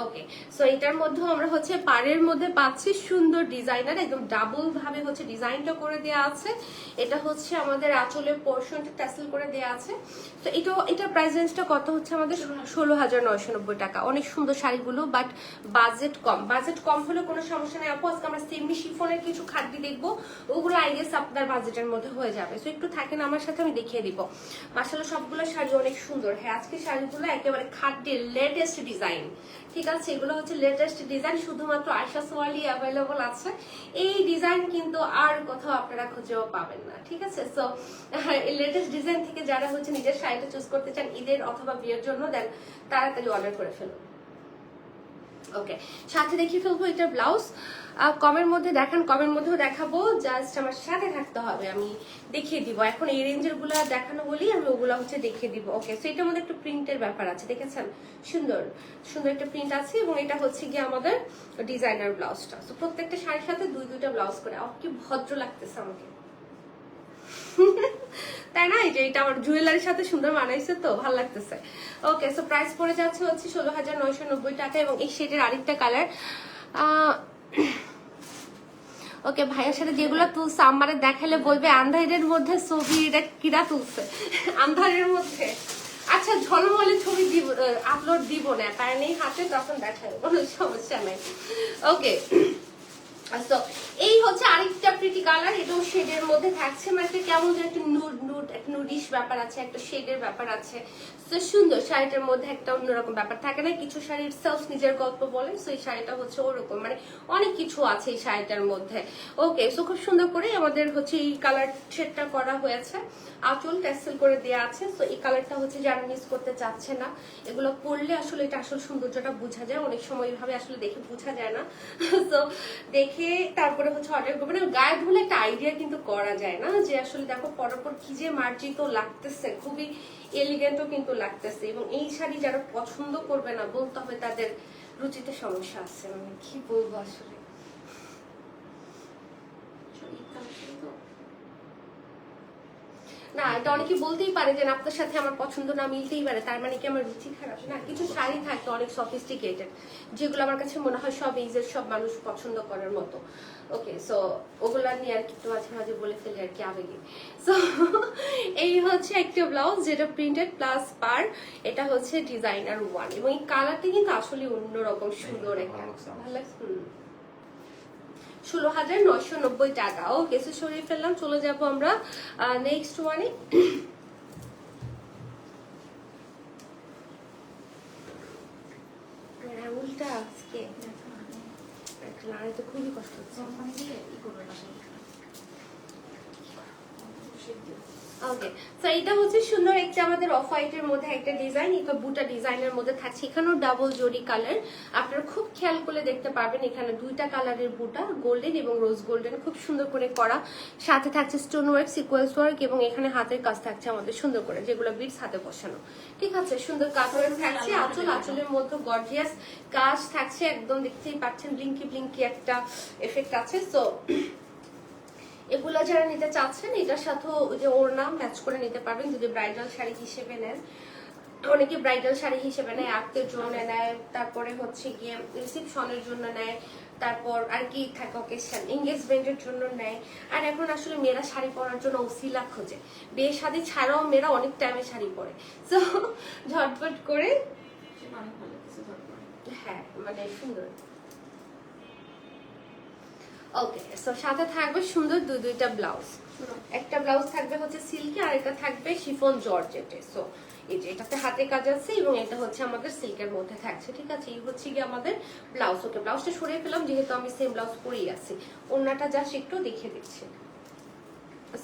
ওকে, সো এটার মধ্যে আমরা হচ্ছে পাড়ের মধ্যে পাচ্ছি সুন্দর ডিজাইনার, একদম ডাবল ভাবে হচ্ছে ডিজাইনটা করে দেওয়া আছে। এটা হচ্ছে আমাদের আঁচলের পোর্শনটা ট্যাসেল করে দেওয়া আছে। তো এটার প্রাইস রেঞ্জটা কত হচ্ছে আমাদের 16,990 টাকা। অনেক সুন্দর শাড়িগুলো, বাট বাজেট কম হলে কোনো সমস্যা নেই আপু। আজকে আমরা সেমি শিফনের কিছু খাদ্য দেখবো, ওগুলো আই গেস আপনার বাজেটের মধ্যে হয়ে যাবে। সো একটু থাকেন আমার সাথে, আমি দেখিয়ে দিব। মাশাআল্লাহ সবগুলো শাড়ি অনেক সুন্দর। হ্যাঁ আজকে শাড়িগুলো একেবারে খাদ্যের লেটেস্ট ডিজাইন, ঠিক আছে? এগুলো হচ্ছে লেটেস্ট ডিজাইন, শুধুমাত্র আয়শা সোয়ালি অ্যাভেলেবল আছে। এই ডিজাইন কিন্তু আর কোথাও আপনারা খুঁজেও পাবেন না, ঠিক আছে? সো এই লেটেস্ট ডিজাইন থেকে যারা হচ্ছে নিজের শাড়িটা চুজ করতে চান ঈদের অথবা বিয়ের জন্য, দেন তাড়াতাড়ি অর্ডার করে ফেলুন। ওকে, সাথে দেখিয়ে ফেলবো এটার ব্লাউজ। কমের মধ্যে দেখান, কমের মধ্যেও দেখাবো, জাস্ট আমার সাথে থাকতে হবে, আমি দেখিয়ে দিব। এখন এই রেঞ্জের গুলা দেখানো বলি আমি ওগুলা হচ্ছে দেখিয়ে দিব। ওকে, সো এটার মধ্যে একটা প্রিন্টের ব্যাপার আছে, দেখেছেন? সুন্দর সুন্দর একটা প্রিন্ট আছে, এবং এটা হচ্ছে গিয়ে আমাদের ডিজাইনার ব্লাউজটা। সো প্রত্যেকটা শাড়ির সাথে দুইটা ব্লাউজ করে। কি ভদ্র লাগতেছে আমাকে, তাই না? এটা আমার জুয়েলারির সাথে সুন্দর মানাইছে, তো ভালো লাগতেছে। ওকে, সো প্রাইস পড়ে যাচ্ছে হচ্ছে 16,990 টাকা, এবং এই শেডের আরেকটা কালার। ওকে, ভাইয়ের সাথে যেগুলো তুলছে আমারে দেখালে বলবে আন্ধারের মধ্যে ছবি, এটা কিরা তুলছে আন্ধারের মধ্যে। আচ্ছা, ঝলমলে ছবি দিব, আপলোড দিব না, তাই নেই হাতে, তখন দেখায়, কোনো সমস্যা নাই। ওকে, তো এই হচ্ছে আরেকটা প্রিটি কালার, এটাও শেডের মধ্যে থাকছে, মানে কেমন যেন একটা নুড একটা নুডিশ ব্যাপার আছে, একটা শেডের ব্যাপার আছে। তো সুন্দর শাড়িটার মধ্যে একটা অন্যরকম ব্যাপার থাকে না, কিছু শাড়ির সেলফ নিজের গল্প বলে, সো এই শাড়িটা হচ্ছে ওরকম, মানে অনেক কিছু আছে এই শাড়িটার মধ্যে। ওকে, সো খুব সুন্দর করে আমাদের হচ্ছে এই কালার শেডটা করা হয়েছে, আঁচল ট্যাসেল করে দেওয়া আছে। সো এই কালারটা হচ্ছে যারা মিস করতে চাচ্ছে না, এগুলো পরলে আসলে এটা আসল সৌন্দর্যটা বোঝা যায়, অনেক সময় এইভাবে আসলে দেখে বোঝা যায় না। তো দেখে তারপরে হচ্ছে অর্ডার করবেন। গায়ে ধুলে একটা আইডিয়া কিন্তু করা যায় না, যে আসলে দেখো পরপর কি যে মার্জিত লাগতেছে, খুবই এলিগেন্টও কিন্তু লাগতেছে। এবং এই শাড়ি যারা পছন্দ করবে না, বলতে হবে তাদের রুচিতে সমস্যা আছে, মানে কি বলবো আসলে। না, এটা অনেকে বলতেই পারে যে আপনার সাথে আমার পছন্দ না মিলতেই পারে, তার মানে কি আমার রুচি খারাপ? না, কিছু শাড়ি থাকে অনেক সফিস্টিকেটেড, যেগুলো আমার কাছে মনে হয় সব এইজের সব মানুষ পছন্দ করার মতো। ওকে, সো ওগুলা নিয়ে আর কি একটু মাঝে মাঝে বলে ফেলে আর কি আবেগে। সো এই হচ্ছে একটা ব্লাউজ, যেটা প্রিন্টেড প্লাস পার, এটা হচ্ছে ডিজাইনার 1, এবং এই কালারটা কিন্তু আসলে অন্যরকম সুন্দর একটা, ভালো লাগছে। 16,990 টাকা। ওকে, সো সরিয়ে ফেললাম, চলে যাব আমরা নেক্সট ওয়ানে। উল্টা আজকে তো খুবই কষ্ট হচ্ছে। ওকে, সো এটা হচ্ছে সুন্দর একটা আমাদের অফ হোয়াইটের মধ্যে একটা ডিজাইন, এটা বুটা ডিজাইনের মধ্যে থাকছে, এখানেও ডাবল জরি কালার। আপনারা খুব খেয়াল করে দেখতে পারবেন, এখানে দুইটা কালারের বুটা, গোল্ডেন এবং রোজ গোল্ডেন, খুব সুন্দর করে করা। সাথে থাকছে স্টোন ওয়ার্ক, সিকোয়েন্স ওয়ার্ক, এবং এখানে হাতের কাজ থাকছে আমাদের সুন্দর করে, যেগুলো বিটস হাতে বসানো, ঠিক আছে? সুন্দর কাপড়ের থাকছে আঁচল, আঁচলের মধ্যে গর্জিয়াস কাজ থাকছে, একদম দেখতেই পাচ্ছেন ব্লিঙ্কি ব্লিঙ্কি একটা এফেক্ট আছে। সো এগুলা যারা নিতে চাচ্ছেন, এটার সাথেও যে ওড়না ম্যাচ করে নিতে পারবেন যদি ব্রাইডাল শাড়ি হিসেবে নেন। অনেকে ব্রাইডাল শাড়ি হিসেবে নেয়, আত্মীয়ের জন্য নেয়, তারপরে হচ্ছে গিয়ে রিসেপশনের জন্য নেয়, তারপর আর কি থাকে অকেশন এঙ্গেজমেন্টের জন্য নেয়। আর এখন আসলে মেয়েরা শাড়ি পরার জন্য ওসিলা খোঁজে, বিয়ে শাদী ছাড়াও মেয়েরা অনেক টাইমে শাড়ি পরে, তো ঝটপট করে, হ্যাঁ মানে সুন্দর। ওকে, সো সাথে থাকবে সুন্দর দুইটা ব্লাউজ, একটা ব্লাউজ থাকবে হচ্ছে সিল্কে, আর একটা থাকবে শিফন জর্জেটে। সো এই যে এটাতে হাতে কাজ আছে, এবং এটা হচ্ছে আমাদের সিল্কের মধ্যে থাকছে, ঠিক আছে? এই হচ্ছে কি আমাদের ব্লাউজ। ওকে, ব্লাউজটা সরিয়ে ফেলাম যেহেতু আমি সেম ব্লাউজ পরেই আছি, ওড়নাটা জাস্ট একটু দেখিয়ে দিচ্ছি।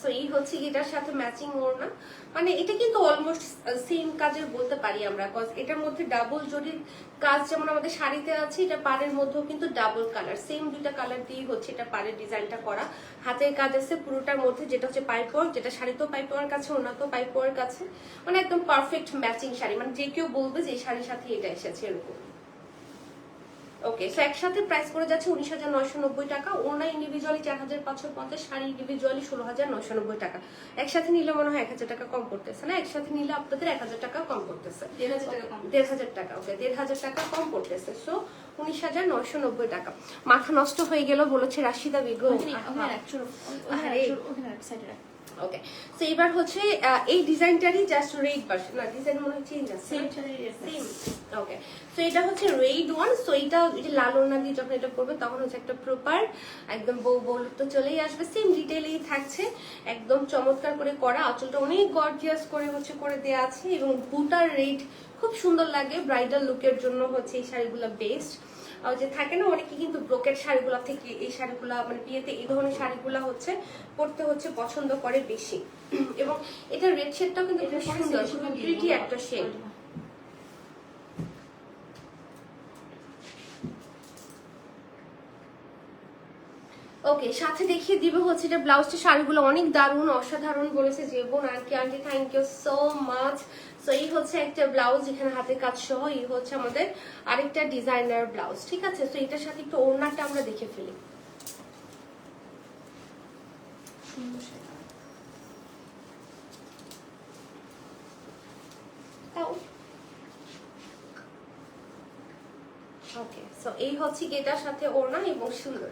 সো এই হচ্ছে এটার সাথে ম্যাচিং ওড়না, মানে এটা কিন্তু অলমোস্ট সেম কাজের বলতে পারি আমরা, কজ এটার মধ্যে ডাবল জরির কাজ যেমন আমাদের শাড়িতে আছে, এটা পাড়ের মধ্যেও কিন্তু ডাবল কালার, সেম দুইটা কালার দিয়ে হচ্ছে এটা পাড়ের ডিজাইনটা করা। হাতের কাজ আছে পুরোটার মধ্যে, যেটা হচ্ছে পাইপ ওয়ার্ক, যেটা শাড়িতেও পাইপ ওয়ার্ক আছে, ওড়নাতেও পাইপ ওয়ার্ক আছে, মানে একদম পারফেক্ট ম্যাচিং শাড়ি, মানে যে কেউ বলবে যে এই শাড়ির সাথে এটা এসেছে এরকম। ওকে, সো একসাথে প্রাইস করে যাচ্ছে 19,990 টাকা। ওড়না ইন্ডিভিজুয়ালি 4,550, শাড়ি ইন্ডিভিজুয়ালি 16,990 টাকা। একসাথে নিলে মনে হয় 1,000 টাকা কম পড়তেছে না? একসাথে নিলে আপনাদের 1,000 টাকা কম পড়তেছে, 1,500 টাকা কম। 1,500 টাকা, ওকে 1,500 টাকা কম পড়তেছে। সো 19,990 টাকা। মাথা নষ্ট হয়ে গেল বলেছে রাশিদা বেগম। ওকে, সো এবার হচ্ছে এই ডিজাইনটারই জাস্ট রেড ভার্সন, না ডিজাইন মনে হয় চেঞ্জ আছে, সেম। ওকে, সো এটা হচ্ছে রেড ওয়ান। সো এটা যে লাল ওড়না দিয়ে যখন এটা পরবে তখন হচ্ছে একটা প্রপার একদম বউ বউ তো চলেই আসবে। সেম ডিটেইলেই থাকছে, একদম চমৎকার করে করা। আঁচলটা অনেক গর্জিয়াস করে হচ্ছে করে দেওয়া আছে এবং বুটার রেড খুব সুন্দর লাগে। ব্রাইডাল লুকের জন্য হচ্ছে এই শাড়িগুলো বেস্ট। যে থাকে না অনেকে কিন্তু ব্রোকেট শাড়িগুলো থেকে এই শাড়িগুলো মানে বিয়েতে এই ধরনের শাড়িগুলো হচ্ছে পরতে হচ্ছে পছন্দ করে বেশি। এবং এটা রেড শেডটাও কিন্তু খুব সুন্দর, খুব প্রিটি একটা শেড। ওকে, সাথে দেখিয়ে দিব হচ্ছে এটা ব্লাউজটা। শাড়িগুলো অনেক দারুণ অসাধারণ বলেছে যে বোন। Aunty thank you so much. So এই হচ্ছে একটা ব্লাউজ এখানে হাতের কাজ সহ। এই হচ্ছে আমাদের আরেকটা ডিজাইনার ব্লাউজ, ঠিক আছে? তো এটার সাথে একটু ওড়নাটা আমরা দেখে ফেলি। ওকে, সো এই হচ্ছে এটার সাথে ওড়না এবং সুন্দর।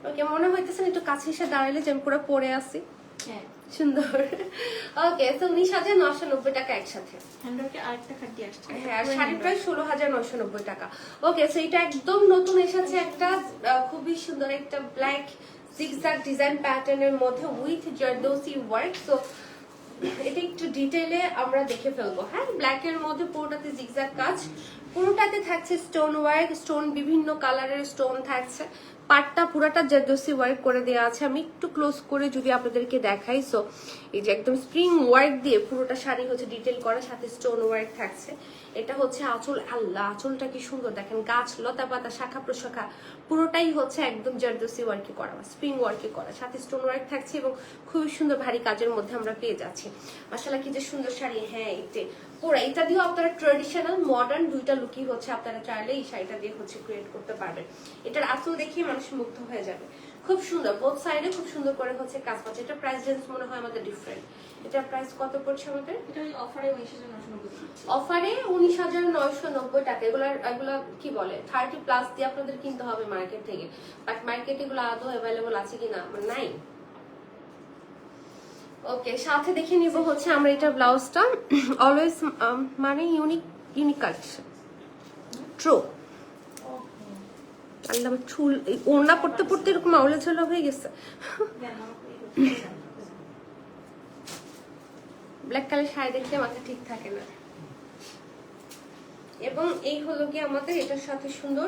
ওকে, মনে হইতেছে একটু কাছে এসে দাঁড়ালে যে আমি পুরো পরে আসি। হ্যাঁ, সুন্দর। ওকে, তো 19,990 টাকা একসাথে। আরেকটা খাদ্য আসছে। হ্যাঁ, শাড়ি প্রায় 16,990 টাকা। ওকে, সো এটা একদম নতুন এসেছে একটা খুবই সুন্দর একটা ব্ল্যাক জিগজ্যাগ ডিজাইন প্যাটার্নের মধ্যে উইথ জারদোসি ওয়ার্ক। সো এটা একটু ডিটেইলে আমরা দেখে ফেলবো। হ্যাঁ, ব্ল্যাক এর মধ্যে পুরোটাতে জিগজ্যাগ কাজ, পুরোটাতে থাকছে স্টোন ওয়ার্ক, স্টোন বিভিন্ন কালারের স্টোন থাকছে। পাটটা পুরাটা জারদোসি ওয়ার্ক করে দেওয়া আছে। আমি একটু ক্লোজ করে যদি আপনাদেরকে দেখাই, সো এই যে একদম স্প্রিং ওয়ার্ক দিয়ে পুরোটা শাড়ি হচ্ছে ডিটেল করা, সাথে স্টোন ওয়ার্ক থাকছে। এটা হচ্ছে আঁচল। আল্লাহ, আঁচলটা কি সুন্দর দেখেন, গাছ লতা পাতা শাখা প্রশাখা পুরোটাই হচ্ছে একদম জারদোসি ওয়ার্কে করা, স্প্রিং ওয়ার্কে করা, সাথে স্টোন ওয়ার্ক থাকছে এবং খুবই সুন্দর ভারী কাজের মধ্যে আমরা পেয়ে যাচ্ছি। মাশাআল্লাহ, কি যে সুন্দর শাড়ি। হ্যাঁ, পুরো এটা দিয়েও আপনারা ট্রেডিশনাল মডার্ন দুইটা লুকই হচ্ছে আপনারা চাইলে এই শাড়িটা দিয়ে হচ্ছে ক্রিয়েট করতে পারবেন। এটার আঁচল দেখিয়ে মানুষ মুগ্ধ হয়ে যাবে। খুব সুন্দর, বোথ সাইডে খুব সুন্দর করে হচ্ছে কাজ পাচ্ছে। এটা প্রাইস রেঞ্জ মনে হয় আমাদের ডিফারেন্ট। এটার প্রাইস কত পড়ছে আমাদের? এটা অফারে 19,990। অফারে 19,990 টাকা। এগুলা কি বলে 30+ দিয়ে আপনাদের কিনতে হবে মার্কেট থেকে, বাট মার্কেটে এগুলো আদৌ অ্যাভেলেবল আছে কিনা নাই। ওকে, সাথে দেখে নিব হচ্ছে আমরা এটা ব্লাউজটা। অলওয়েজ মানে ইউনিক কালেকশন। ট্রু। আল্লাহ, চুল ওড়না পড়তে পড়তে এরকম আউলে ঝোলা হয়ে গেছে। ব্ল্যাক কালার শাড়ি দেখলে মাথা ঠিক থাকে না। এবং এই হলো কি আমাদের এটার সাথে সুন্দর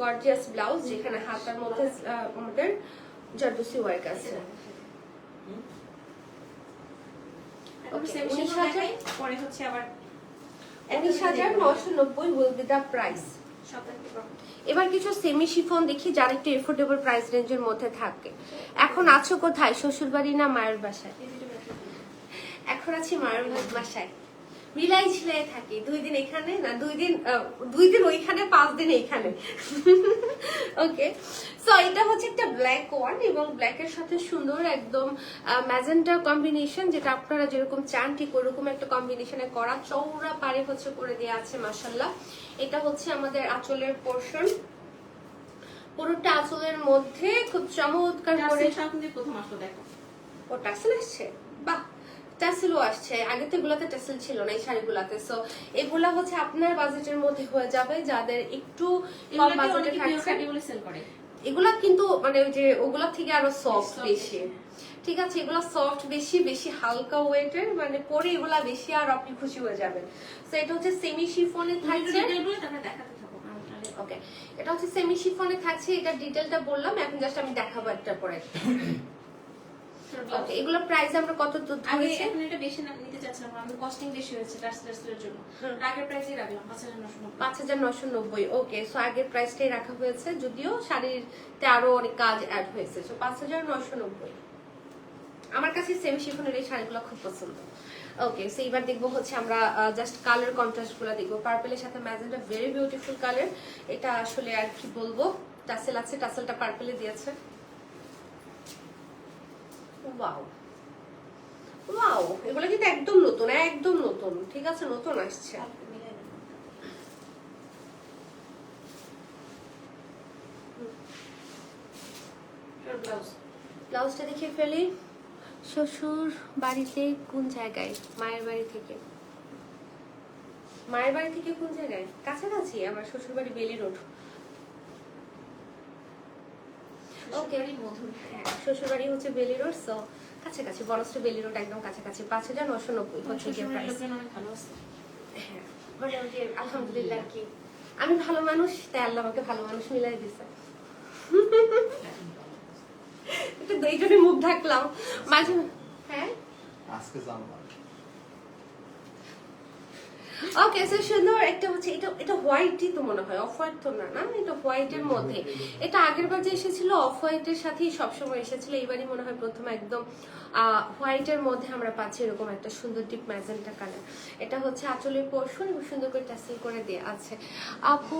গর্জিয়াস ব্লাউজ, যেখানে হাতার মধ্যে আমাদের জারদোসি ওয়ার্ক আছে। 19,990 উইল বি দ্য প্রাইস। এবার কিছু সেমি শিফন দেখি যারা একটু এফোর্ডেবল প্রাইস রেঞ্জের মধ্যে থাকে। এখন আছো কোথায়, শ্বশুর বাড়ি না মায়ের বাসায়? এখন আছি মায়ের বাসায়। মিলাই ঝিলাই থাকি, 2 দিন এখানে না 2 দিন ওইখানে, 5 দিন এইখানে। ওকে, সো এটা হচ্ছে একটা ব্ল্যাক ওয়ান এবং ব্ল্যাকের সাথে সুন্দর একদম ম্যাজেন্টা কম্বিনেশন, যেটা আপনারা যেরকম চান ঠিক ওরকম একটা কম্বিনেশনে করা। চৌড়া পারে হচ্ছে করে দেওয়া আছে মাশাআল্লাহ। এটা হচ্ছে আমাদের আঁচলের পোর্শন, পুরোটা আঁচলের মধ্যে খুব চমৎকার করে। প্রথম আসলো দেখো, ও টাসেল আসছে, বাহ, টাসেলও আসছে। আগে তো এগুলাতে টাসেল ছিল না এই শাড়িগুলাতে। সো এগুলা হচ্ছে আপনার বাজেটের মধ্যে হয়ে যাবে, যাদের একটু কম বাজেটে থাকছে। এগুলা কিন্তু মানে ওই যে ওগুলা থেকে আরো সফট বেশি, ঠিক আছে? এগুলা সফট বেশি, বেশি হালকা ওয়েটের, মানে পরে এগুলা বেশি আর আপনি খুশি হয়ে যাবেন। সো এটা হচ্ছে সেমি শিফনে থাকছে। ওকে, এটা হচ্ছে সেমি শিফনে থাকছে। এটা ডিটেইলটা বললাম, এখন জাস্ট আমি দেখাবো একটা পরে। ওকে, এগুলো প্রাইস আমরা কত ধরেছি? এখন এটা বেশি না নিতে চাচ্ছিলাম, আমাদের কস্টিং বেশি হয়েছে টার্সেলের জন্য। আগের প্রাইসই রাখলাম 5,990। 5,990। ওকে, সো আগের প্রাইসটাই রাখা হয়েছে, যদিও শাড়িতে আরো অনেক কাজ অ্যাড হয়েছে। সো 5,990। আমার কাছে সেমি শিফনের এই শাড়িগুলো খুব পছন্দ। ওকে, সো এবার দেখবো হচ্ছে আমরা জাস্ট কালার কন্ট্রাস্ট গুলো দেখবো। পার্পলের সাথে ম্যাজেন্টা, ভেরি বিউটিফুল কালার। এটা আসলে আর কি বলবো, টাসেল আছে, টাসেলটা পার্পলে দিয়েছে। ওয়াও ওয়াও, এগুলো কিন্তু একদম নতুন, একদম নতুন, ঠিক আছে, নতুন আসছে। ব্লাউজটা দেখে ফেলি। শ্বশুর বাড়িতে কোন জায়গায়? মায়ের বাড়ি থেকে। মায়ের বাড়ি থেকে কোন জায়গায়? কাছাকাছি, আমার শ্বশুর বাড়ি বেলি রোড। ওকে, হ্যাঁ, শ্বশুর বাড়ি হচ্ছে বেলি রোড, সো কাছাকাছি, বনশ্রী বেলি রোড একদম কাছাকাছি। 5,990 হচ্ছে গিয়ে প্রাইস। হ্যাঁ, মোটামুটি আলহামদুলিল্লাহ। কি আমি ভালো মানুষ, তাই আল্লাহ আমাকে ভালো মানুষ মিলাই দিছে। একটু এই জন্য মুখ ঢাকলাম মাঝে। হ্যাঁ, আজকে জানলাম। ওকে, সো সুন্দর একটা হচ্ছে, এটা হোয়াইটই তো মনে হয়, অফ হোয়াইট তো না, না এটা হোয়াইটের মধ্যে। এটা আগের বার যে এসেছিল অফ হোয়াইটের সাথেই সবসময় এসেছিল, এইবারই মনে হয় প্রথম একদম হোয়াইটের মধ্যে আমরা পাচ্ছি এরকম একটা সুন্দর ডিপ ম্যাজেন্টা কালার। এটা হচ্ছে আঁচলের পোর্শন, সুন্দর করে টাসেল করে দেয়া আছে। আপু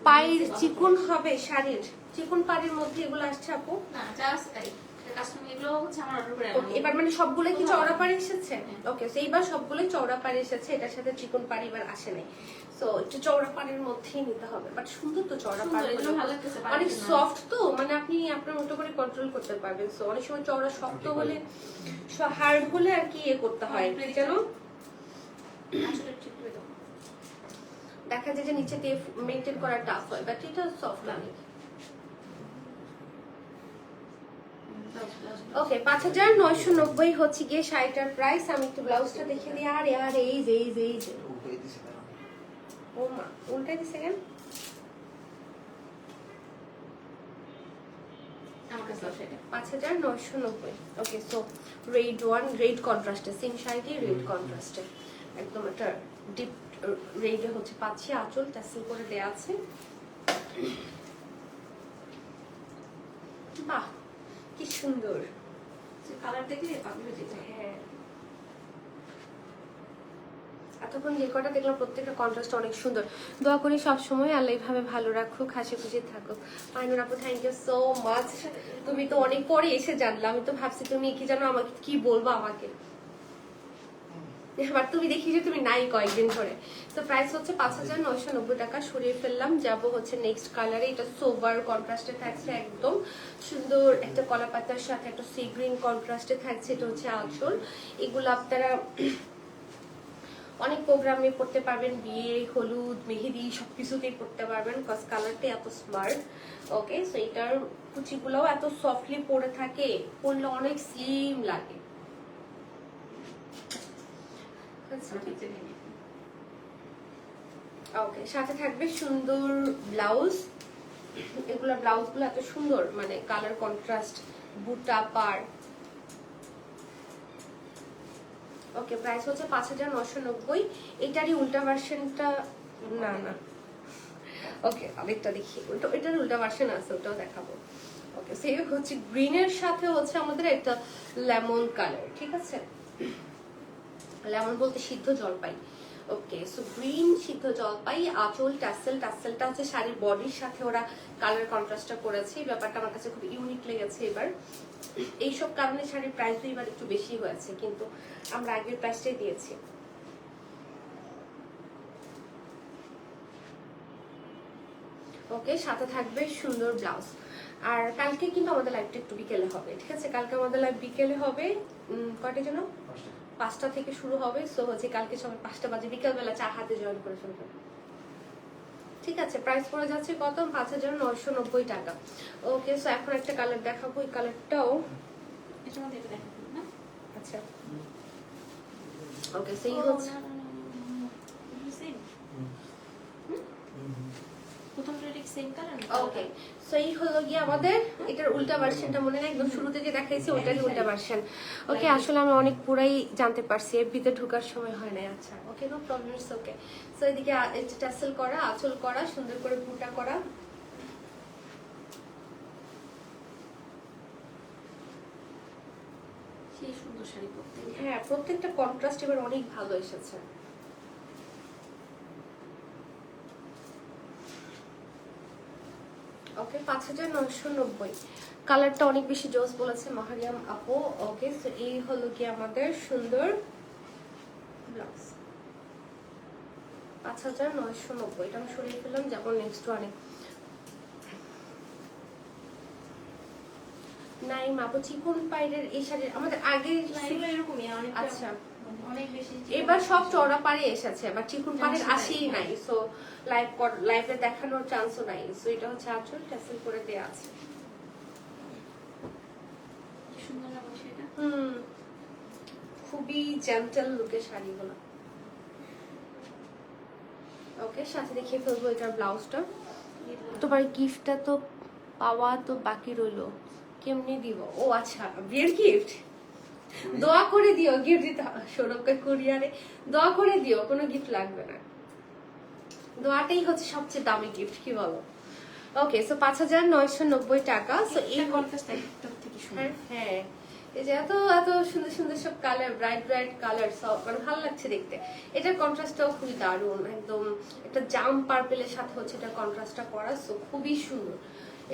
পায়ের চিকন হবে, শাড়ির চিকন পাড়ের মধ্যে এগুলো আসছে আপু? না, জাস্ট তাই। কাস্টমার এগুলো হচ্ছে আমার অর্ডার করে আনা। এবার মানে সবগুলো কি চওড়া পাড়ে এসেছে? ওকে, সো এইবার সবগুলোই চওড়া পাড়ে এসেছে, এটার সাথে চিকন পাড়ি এবার আসে নাই। সো একটু চওড়া পাড়ের মধ্যেই নিতে হবে, বাট সুন্দর তো চওড়া পাড়, এগুলো ভালো লাগতেছে, অনেক সফট তো, মানে আপনি আপনার মতো করে কন্ট্রোল করতে পারবেন। সো অনেক সময় চওড়া শক্ত হলে, হার্ড হলে আর কি ইয়ে করতে হয় যেন আসলে ঠিক করে দাও। দেখা যায় যে নিচে দিয়ে মেনটেন করা টাফ হয়, বাট এটা সফট লাগে। ওকে, 5,990 হচ্ছে গিয়ে শাড়িটার প্রাইস। আমি একটু ব্লাউজটা দেখে দিই। আর यार এই যে উল্টাই দিছে না। ও মা, উল্টাই দিছে কেন? আমার কাছে আছে এটা। 5,990। Okay, so red one, red কন্ট্রাস্টে, সেম শাড়িটি রেড কন্ট্রাস্টে, একদম একটা ডিপ রেডে হচ্ছে পাচ্ছি। আঁচল টাসেল করে দেয়া আছে। বাহ, কি সুন্দর কালার দেখলে পাগল হয়ে যেতে। হ্যাঁ, এতক্ষণ যে কটা দেখলাম প্রত্যেকটা কন্ট্রাস্ট অনেক সুন্দর। দোয়া করি সবসময় আল্লাহ এইভাবে ভালো রাখুক, হাসি খুশি থাকুক। আইনুর আপু, থ্যাংক ইউ সো মাচ। তুমি তো অনেক পরে এসে জানলাম, আমি তো ভাবছি তুমি কি জানো আমাকে কি বলবো আমাকে, এবার তুমি দেখি যে তুমি নাই কয়েকদিন ধরে। তো প্রাইস হচ্ছে 5,990 টাকা। সরিয়ে ফেললাম, যাব হচ্ছে নেক্সট কালারে। এটা সোভার কন্ট্রাস্টে থাকছে, একদম সুন্দর একটা কলা পাতার সাথে একটা সি গ্রিন কন্ট্রাস্টে থাকছে। এটা হচ্ছে আঁচল। এগুলো আপনারা অনেক প্রোগ্রামে পড়তে পারবেন, বিয়ে, হলুদ, মেহেদি সবকিছুতেই পড়তে পারবেন, কজ কালারটা এত স্মার্ট। ওকে, সো এটার কুচিগুলোও এত সফটলি পরে থাকে, পরলে অনেক স্লিম লাগে। ওকে, সাথে থাকবে সুন্দর ব্লাউজ। এগুলা ব্লাউজ গুলো এত সুন্দর, মানে কালার কন্ট্রাস্ট, বুটা পার। ওকে, প্রাইস হচ্ছে 5,990। এটারই উল্টা ভার্সনটা, না না, ওকে আরেকটা দেখি, এটার উল্টা ভার্সন আছে, ওটাও দেখাবো। ওকে, সেই হচ্ছে গ্রিনের সাথে হচ্ছে আমাদের একটা লেমন কালার, ঠিক আছে, লেমন বলতে সিদ্ধ জলপাই। ওকে, সো গ্রিন সিদ্ধ জলপাই, আঁচল টাসেল, টাসেলটা হচ্ছে শাড়ির বডির সাথে ওরা কালার কন্ট্রাস্টটা করেছে। এই ব্যাপারটা আমার কাছে খুব ইউনিক লেগেছে এবার। এইসব কারণে শাড়ির প্রাইস এবার একটু বেশি হয়েছে, কিন্তু আমরা আগের প্রাইসটাই দিয়েছি। ওকে, সাথে থাকবে সুন্দর ব্লাউজ। আর কালকে কিন্তু আমাদের লাইভটা একটু বিকেলে হবে, ঠিক আছে, কালকে আমাদের লাইভ বিকেলে হবে। কয়টা যেন? 5টা থেকে শুরু হবে। সো হচ্ছে কালকে সবাই 5টা বাজে বিকালবেলা চা হাতে জয়েন করে ফেলবেন, ঠিক আছে। প্রাইস পড়ে যাচ্ছে কত? 5,990 টাকা। ওকে, সো এখন একটা কালার দেখাবো, এই কালারটাও এটার মধ্যে এটা দেখো না। আচ্ছা। ওকে, সেই হচ্ছে প্রথমটা ঠিক সেম কালার। ওকে, সো এই হলো গিয়ে আমাদের এটার উল্টা ভার্সনটা, মনে নেই একদম শুরুতে যে দেখাইছি ওইটারই উল্টা ভার্সন। ওকে, আসলে আমি অনেক পুরাই জানতে পারছি, এফবিতে ঢোকার সময় হয় নাই। আচ্ছা, okay, no problem, it's okay. So এদিকে টাসেল করা, আঁচল করা, সুন্দর করে বুটা করা। সেই সুন্দর শাড়ি পরতে। হ্যাঁ প্রত্যেকটা কন্ট্রাস্ট এবার অনেক ভালো এসেছে। ওকে 5990। কালারটা অনেক বেশি জোস বলেছে মাহারিয়াম আপু। ওকে সো এই হলো কি আমাদের সুন্দর ব্লাউজ 5990। এটা আমি সরিয়ে ফেললাম, যেমন নেক্সট ওয়ানে। নাইম আপু চিকন পাইরের এই শাড়ির আমাদের আগের লাইভে এরকমই অনেক আচ্ছা অনেক বেশি এবার সব চওড়া পাড়ে এসেছে, বাট চিকন পাড়ের আসেই নাই। সো লাইভে দেখানোর চান্সও নাই। সো এটা হচ্ছে আঁচল ট্যাসেল করে দেয়া আছে। সুন্দর লাগছে এটা। খুবই জেন্টাল লুকের শাড়িগুলো। ওকে সাথে দেখিয়ে ফেলবো এটার ব্লাউজটা। তোমার গিফটটা তো পাওয়া তো বাকি রইলো, কেমনি দিব? ও আচ্ছা বিয়ের গিফট, দোয়া করে দিও। গিফট দিতে সৌরভকে কুরিয়ারে দোয়া করে দিও, কোনো গিফট লাগবে না। দোয়াটাই হচ্ছে সবচেয়ে দামি গিফট, কি বলো? ওকে সো 5990 টাকা। সো এই কন্ট্রাস্ট একদম থেকে সুন্দর। হ্যাঁ এই যে এত এত সুন্দর সুন্দর সব কালার, ব্রাইট ব্রাইট কালার, সব মানে ভালো লাগছে দেখতে। এটার কন্ট্রাস্টটাও খুবই দারুণ, একদম একটা জাম পার্পেলের সাথে হচ্ছে এটা কন্ট্রাস্টটা করা। সো খুবই সুন্দর,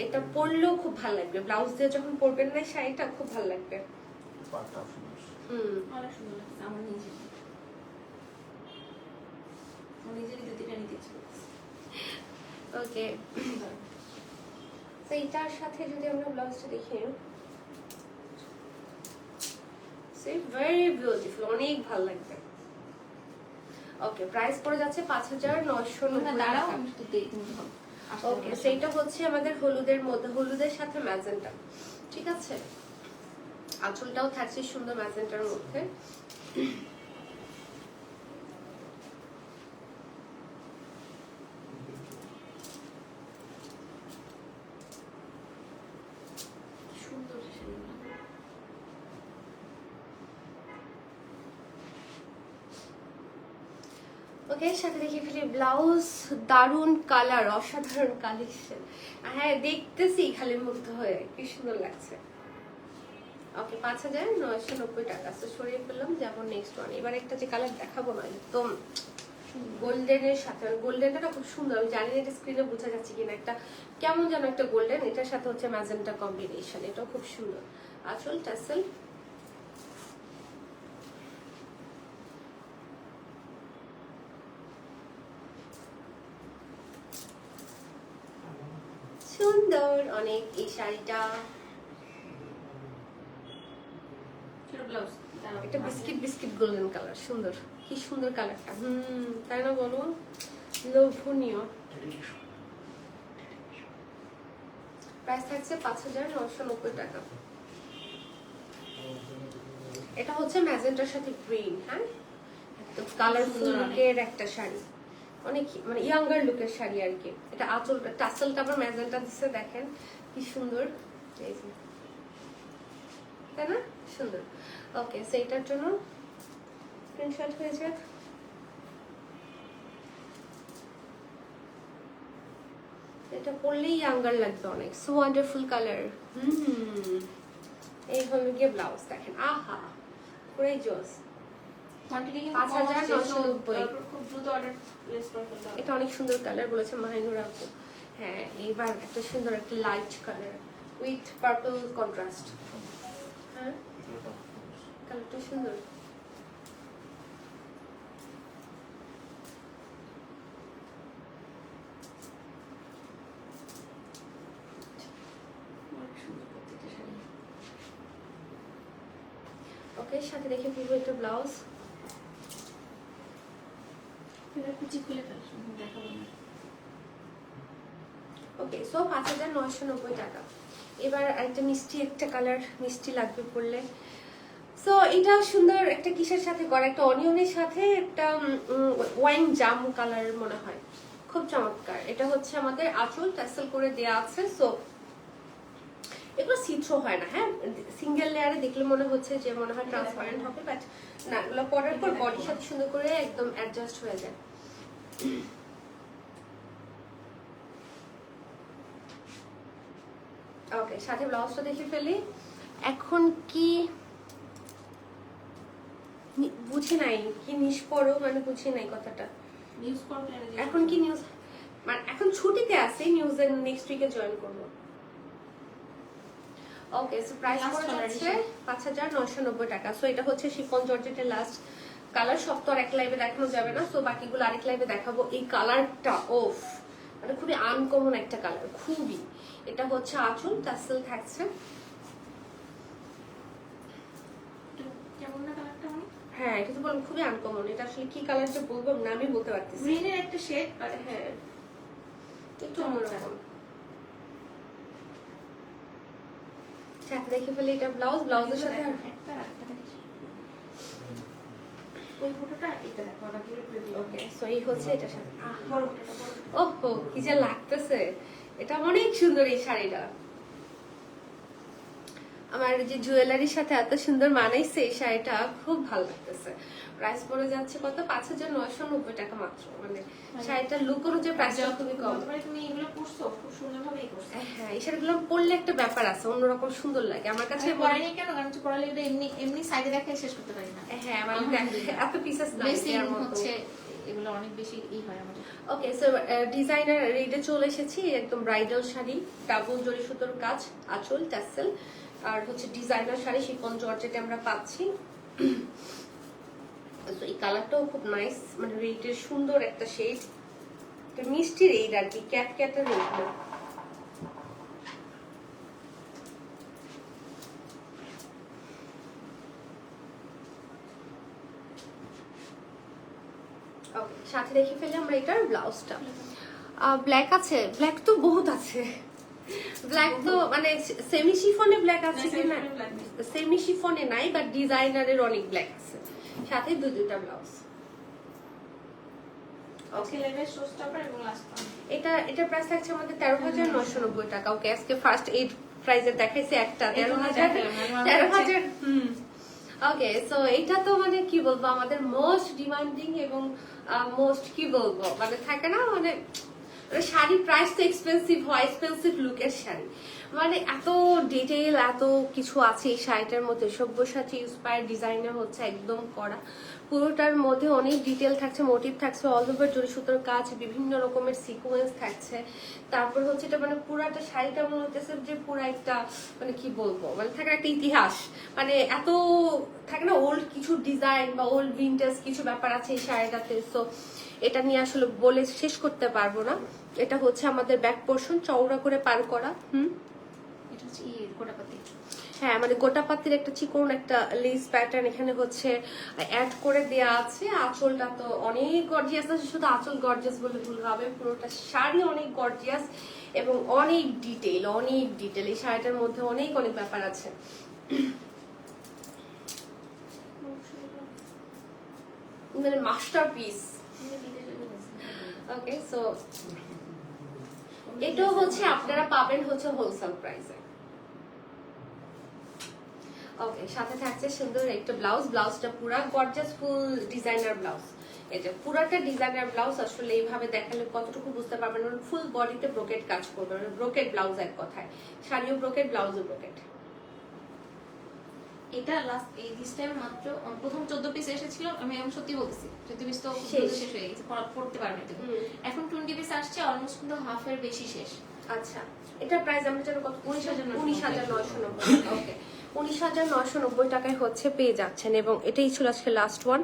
এটা পরলেও খুব ভালো লাগবে। ব্লাউজ দিয়ে যখন পরবেন না শাড়িটা খুব ভালো লাগবে। পাটটা সুন্দর। অনেক সুন্দর লাগছে আমার নিজে। আমার নিজেরই দুটিটা নিতে ইচ্ছে করছে। ওকে তো এটার সাথে যদি আমরা ব্লাউজটা দেখি, ভেরি বিউটিফুল, অনেক ভালো লাগবে। ওকে প্রাইস পড়ে যাচ্ছে 5990 দাঁড়াও টাকা। আমি একটু দেখে নিব। ওকে সেইটা হচ্ছে আমাদের হলুদের মধ্যে, হলুদের সাথে ম্যাজেন্টা, ঠিক আছে? আঁচলটাও থাকছে সুন্দর ম্যাজেন্টার মধ্যে। সুন্দর শাড়িগুলো। ওকে সাথে দেখিয়ে ফেলি ব্লাউজ। দারুন কালার, অসাধারণ কালেকশন। হ্যাঁ দেখতেছি খালি মুগ্ধ হয়ে, কি সুন্দর লাগছে। ওকে 5990 টাকা। তো সরিয়ে ফেললাম, যেমন নেক্সট ওয়ান। এবার একটা যে কালার দেখাবো না, একদম গোল্ডেনের সাথে, গোল্ডেনটা খুব সুন্দর। আমি জানি না এটা স্ক্রিনে বোঝা যাচ্ছে কিনা, একটা কেমন যেন একটা গোল্ডেন, এটার সাথে হচ্ছে ম্যাজেন্টা কম্বিনেশন, এটাও খুব সুন্দর। আঁচল টাসেল, সুন্দর অনেক এই শাড়িটা। ছোট ব্লাউজ। একটা বিস্কিট বিস্কিট গোল্ডেন কালার, সুন্দর, কি সুন্দর কালারটা। তাই না বলো? লোভনীয়। প্রাইস থাকছে 5990 টাকা। এটা হচ্ছে ম্যাজেন্টার সাথে গ্রিন। হ্যাঁ একদম কালারফুল লুকের একটা শাড়ি, অনেক মানে ইয়াঙ্গার লুকের শাড়ি আর কি। এটা আঁচলটা টাসেলটা আবার ম্যাজেন্টা দিচ্ছে, দেখেন কি সুন্দর, এই যে তাই না? সুন্দর। ওকে সো এটার জন্য স্ক্রিনশট হয়ে যাক। এটা পরলেই ইয়াঙ্গার লাগবে অনেক। So wonderful colour. এই হলো গিয়ে ব্লাউজ, দেখেন আহা পুরাই জোস। কোয়ান্টিটি কিন্তু 5990। খুব দ্রুত অর্ডার প্লেস করে ফেলতে হবে। এটা অনেক সুন্দর কালার বলেছে মাহিনুর আপু। হ্যাঁ এইবার একটা সুন্দর একটা light colour with purple contrast. হ্যাঁ কালারটা সুন্দর। অনেক সুন্দর প্রত্যেকটা শাড়ি। ওকে সাথে দেখে ফেলবো একটা ব্লাউজ। এটা কুচি খুলে ফেল, দেখাবো না। ওকে সো 5990 টাকা। এবার একটা মিষ্টি একটা কালার, মিষ্টি লাগবে পড়লে। সো এটা সুন্দর একটা কিসের সাথে করা, একটা অনিয়নের সাথে একটা ওয়াইন জাম কালার মনে হয়, খুব চমৎকার। এটা হচ্ছে আমাদের আঁচল টাসেল করে দেয়া আছে। সো এগুলো সিথ্রো হয় না, হ্যাঁ সিঙ্গেল লেয়ারে দেখলে মনে হচ্ছে যে মনে হয় ট্রান্সপারেন্ট হবে, বাট না এগুলো পরার পর বডির সাথে সুন্দর করে একদম অ্যাডজাস্ট হয়ে যায়। ওকে সাথে ব্লাউজটা দেখে ফেলি। এখন কি বুঝি নাই কি নিউজ পড়ো, মানে বুঝি নাই কথাটা। নিউজ করবে এখন কি নিউজ, মানে এখন ছুটিতে আছি, নিউজে নেক্সট উইকে জয়েন করব। ওকে, সো প্রাইস Last পড়ে color যাচ্ছে 5990 টাকা। সো এটা হচ্ছে শিফন জর্জেটের লাস্ট কালার। সব তো আর এক লাইভে দেখানো যাবে না, সো বাকিগুলো আরেক লাইভে দেখাবো। এই কালারটা ওফ, মানে খুবই আনকমন একটা কালার, খুবই। এটা হচ্ছে আঁচল, টাসেল থাকছে। কেমন না কালারটা মানে হ্যাঁ, এটা তো বললাম খুবই আনকমন। এটা আসলে কি কালার যে বলবো নামই বলতে পারতেছি। গ্রিনের একটা শেড, আর হ্যাঁ, একটু অন্যরকম। সাথে দেখে ফেলে এটা ব্লাউজ, ব্লাউজের সাথে একটা দেখি ওই ফটোটা এটা দেখো বাকিগুলো করে দিই। ওকে, সো এই হচ্ছে এটার সাথে। বড় ফটোটা বড়। ওহো, কি যে লাগতেছে, এটা অনেক সুন্দর এই শাড়িটা। আমার যে জুয়েলারির সাথে এত সুন্দর মানাইছে এই শাড়িটা, খুব ভালো লাগতেছে। প্রাইস পড়ে যাচ্ছে কত, 5990 টাকা মাত্র। মানে শাড়িটার লুক অনুযায়ী প্রাইসটা খুবই কম। তারপরে তুমি এগুলো পরছো খুব সুন্দরভাবেই করছো। হ্যাঁ, এই শাড়িগুলো পরলে একটা ব্যাপার আছে, অন্যরকম সুন্দর লাগে আমার কাছে। পরাইনি কেন, কারণ হচ্ছে পরালে এটা এমনি এমনি সাইডে দেখাই শেষ করতে পারি না। হ্যাঁ, মানে এত পিসেস নাই বেশি এর মতো। হচ্ছে এগুলো অনেক বেশি হয় আমাদের। ওকে, সো ডিজাইনার রেডে চলে এসেছি। একদম ব্রাইডাল শাড়ি, ডাবল জরি সুতোর কাজ, আঁচল, টাসেল, আর হচ্ছে ডিজাইনার শাড়ি শিফন জর্জেটে আমরা পাচ্ছি। তো এই কালারটাও খুব নাইস, মানে রেডের সুন্দর একটা শেড, একটা মিষ্টি রেড আর কি, ক্যাট ক্যাটের রেড না। সাথে দেখে ফেলে আমরা এটার ব্লাউজটা। ব্ল্যাক আছে, ব্ল্যাক তো বহুত আছে। ব্ল্যাক তো মানে সেমি শিফনে ব্ল্যাক আছে কি না, সেমি শিফনে নাই, বাট ডিজাইনারের অনেক ব্ল্যাক আছে। সাথে দুইটা ব্লাউজ। এটা প্রাইস থাকছে আমাদের 13,990 টাকা। ওকে, আজকে ফার্স্ট এই প্রাইসে দেখাইছে একটা 13,000। ওকে, সো এটা তো মানে কি বলবো, আমাদের মোস্ট ডিমান্ডিং এবং মোস্ট কি বলবো, মানে থাকে না মানে শাড়ি প্রাইস তো এক্সপেন্সিভ হয়, এক্সপেন্সিভ লুকের শাড়ি, মানে এত ডিটেইল এত কিছু আছে এই শাড়িটার মধ্যে। সব্যসাচী ইন্সপায়ার ডিজাইনার হচ্ছে একদম করা, পুরোটার মধ্যে অনেক ডিটেল থাকছে, মোটিভ থাকছে, অল ওভার জরি সুতোর কাজ, বিভিন্ন রকমের সিকোয়েন্স থাকছে। তারপর হচ্ছে এটা মানে পুরাটা শাড়িটা মনে হচ্ছে যে পুরা একটা মানে কি বলবো, মানে থাকে একটা ইতিহাস, মানে এত থাকে না ওল্ড কিছু ডিজাইন বা ওল্ড ভিন্টেজ কিছু ব্যাপার আছে এই শাড়িটাতে। সো এটা নিয়ে আসলে বলে শেষ করতে পারবো না। এটা হচ্ছে আমাদের ব্যাক পোর্শন, চওড়া করে পার করা। এটা হচ্ছে গোটাপাতি। হ্যাঁ, মানে গোটাপাতির একটা চিকন একটা লেস প্যাটার্ন এখানে হচ্ছে অ্যাড করে দেয়া আছে। আঁচলটা তো অনেক গর্জিয়াস আছে, শুধু আঁচল গর্জিয়াস বলে ভুল হবে, পুরোটা শাড়ি অনেক গর্জিয়াস এবং অনেক ডিটেইল, অনেক ডিটেইল। এই শাড়িটার মধ্যে অনেক অনেক ব্যাপার আছে। মানে মাস্টারপিস। ওকে, সো এটাও হচ্ছে আপনারা পাবেন হচ্ছে হোলসেল প্রাইসে। ওকে, সাথে থাকছে সুন্দর একটা ব্লাউজ। ব্লাউজটা পুরা গর্জিয়াস ফুল ডিজাইনার ব্লাউজ। এটা পুরাটা ডিজাইনার ব্লাউজ। আসলে এইভাবে দেখালে কতটুকু বুঝতে পারবেন, ফুল বডিতে ব্রোকেট কাজ করবে, মানে ব্রোকেট ব্লাউজ এক কথায়। শাড়িও ব্রোকেট, ব্লাউজও ব্রোকেট। এটা লাস্ট এই দিস টাইম মাত্র প্রথম 14 পিস এসেছিল। আমি এখন সত্যি বলতেছি 14 পিস তো শেষ হয়ে গেছে, পড়তে পারবে না। এখন 20 পিস আসছে, অলমোস্ট কিন্তু হাফ এর বেশি শেষ। আচ্ছা, এটা প্রাইস আমরা জানো কত, 19,990। ওকে, 19,990 টাকায় হচ্ছে পেয়ে যাচ্ছেন। এবং এটাই ছিল আজকে লাস্ট ওয়ান।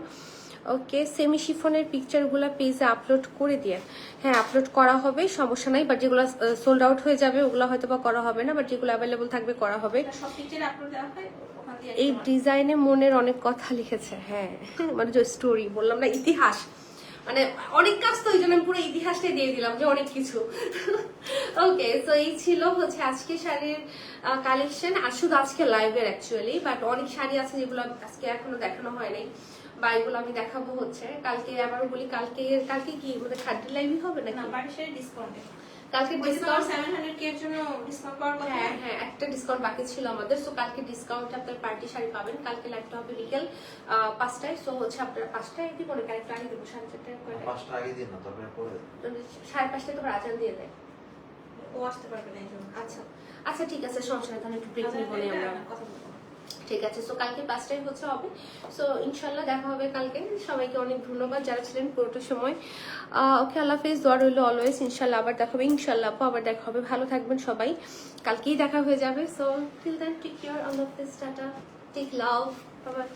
ওকে, সেমি শিফনের পিকচারগুলো পেজে আপলোড করে দিয়ে, হ্যাঁ আপলোড করা হবে, সমস্যা নাই। বাট যেগুলো সোল্ড আউট হয়ে যাবে ওগুলো হয়তো বা করা হবে না, বাট যেগুলো অ্যাভেলেবল থাকবে করা হবে। সব পিকচার আপলোড দেওয়া হয় ওখান দিয়ে। এই ডিজাইনে মনের অনেক কথা লিখেছে। হ্যাঁ, মানে যে স্টোরি বললাম না, ইতিহাস, মানে অনেক কাজ, তো ওই জন্য আমি পুরো ইতিহাসটাই দিয়ে দিলাম যে অনেক কিছু। ওকে, তো এই ছিল হচ্ছে আজকে শাড়ির কালেকশন। আর শুধু আজকে লাইভের অ্যাকচুয়ালি, বাট অনেক শাড়ি আছে যেগুলো আজকে এখনো দেখানো হয়নি, বা এগুলো আমি দেখাবো হচ্ছে কালকে। আবারও বলি, কালকে কি আমাদের খাদ্য লাইভই হবে নাকি? না, বাড়ির শাড়ি ডিসকাউন্টে। কালকে ডিসকাউন্ট 700 এর জন্য ডিসকাউন্ট পাওয়ার কথা। হ্যাঁ, একটা ডিসকাউন্ট বাকি ছিল আমাদের। সো কালকে ডিসকাউন্ট আপনার পার্টি শাড়ি পাবেন। কালকে লাইভটা হবে বিকেল 5টায়। সো হচ্ছে আপনারা 5টায় দিব না, কারেক্ট আগে দেবো 4:30টায়। 5টা আগে দিন না, তারপরে পরে 5:30টায় তো আজান দিয়ে দেয়। ও আসতে পারবে না এই জন্য। আচ্ছা আচ্ছা, ঠিক আছে, সমস্যা নেই। তাহলে একটু ব্রেক নিব আমরা। কথা বলবো। ঠিক আছে, সো কালকে 5টায় হবে। সো ইনশাল্লাহ দেখা হবে কালকে। সবাইকে অনেক ধন্যবাদ যারা ছিলেন পুরোটা সময়। ওকে, আল্লাহ হাফেজ, দোয়া রইল অলওয়েজ। ইনশাল্লাহ আবার দেখা হবে, ইনশাল্লাহ আবার দেখা হবে। ভালো থাকবেন সবাই, কালকেই দেখা হয়ে যাবে। So till then take care, আল্লাহ হাফেজ, tata, take love, bye by.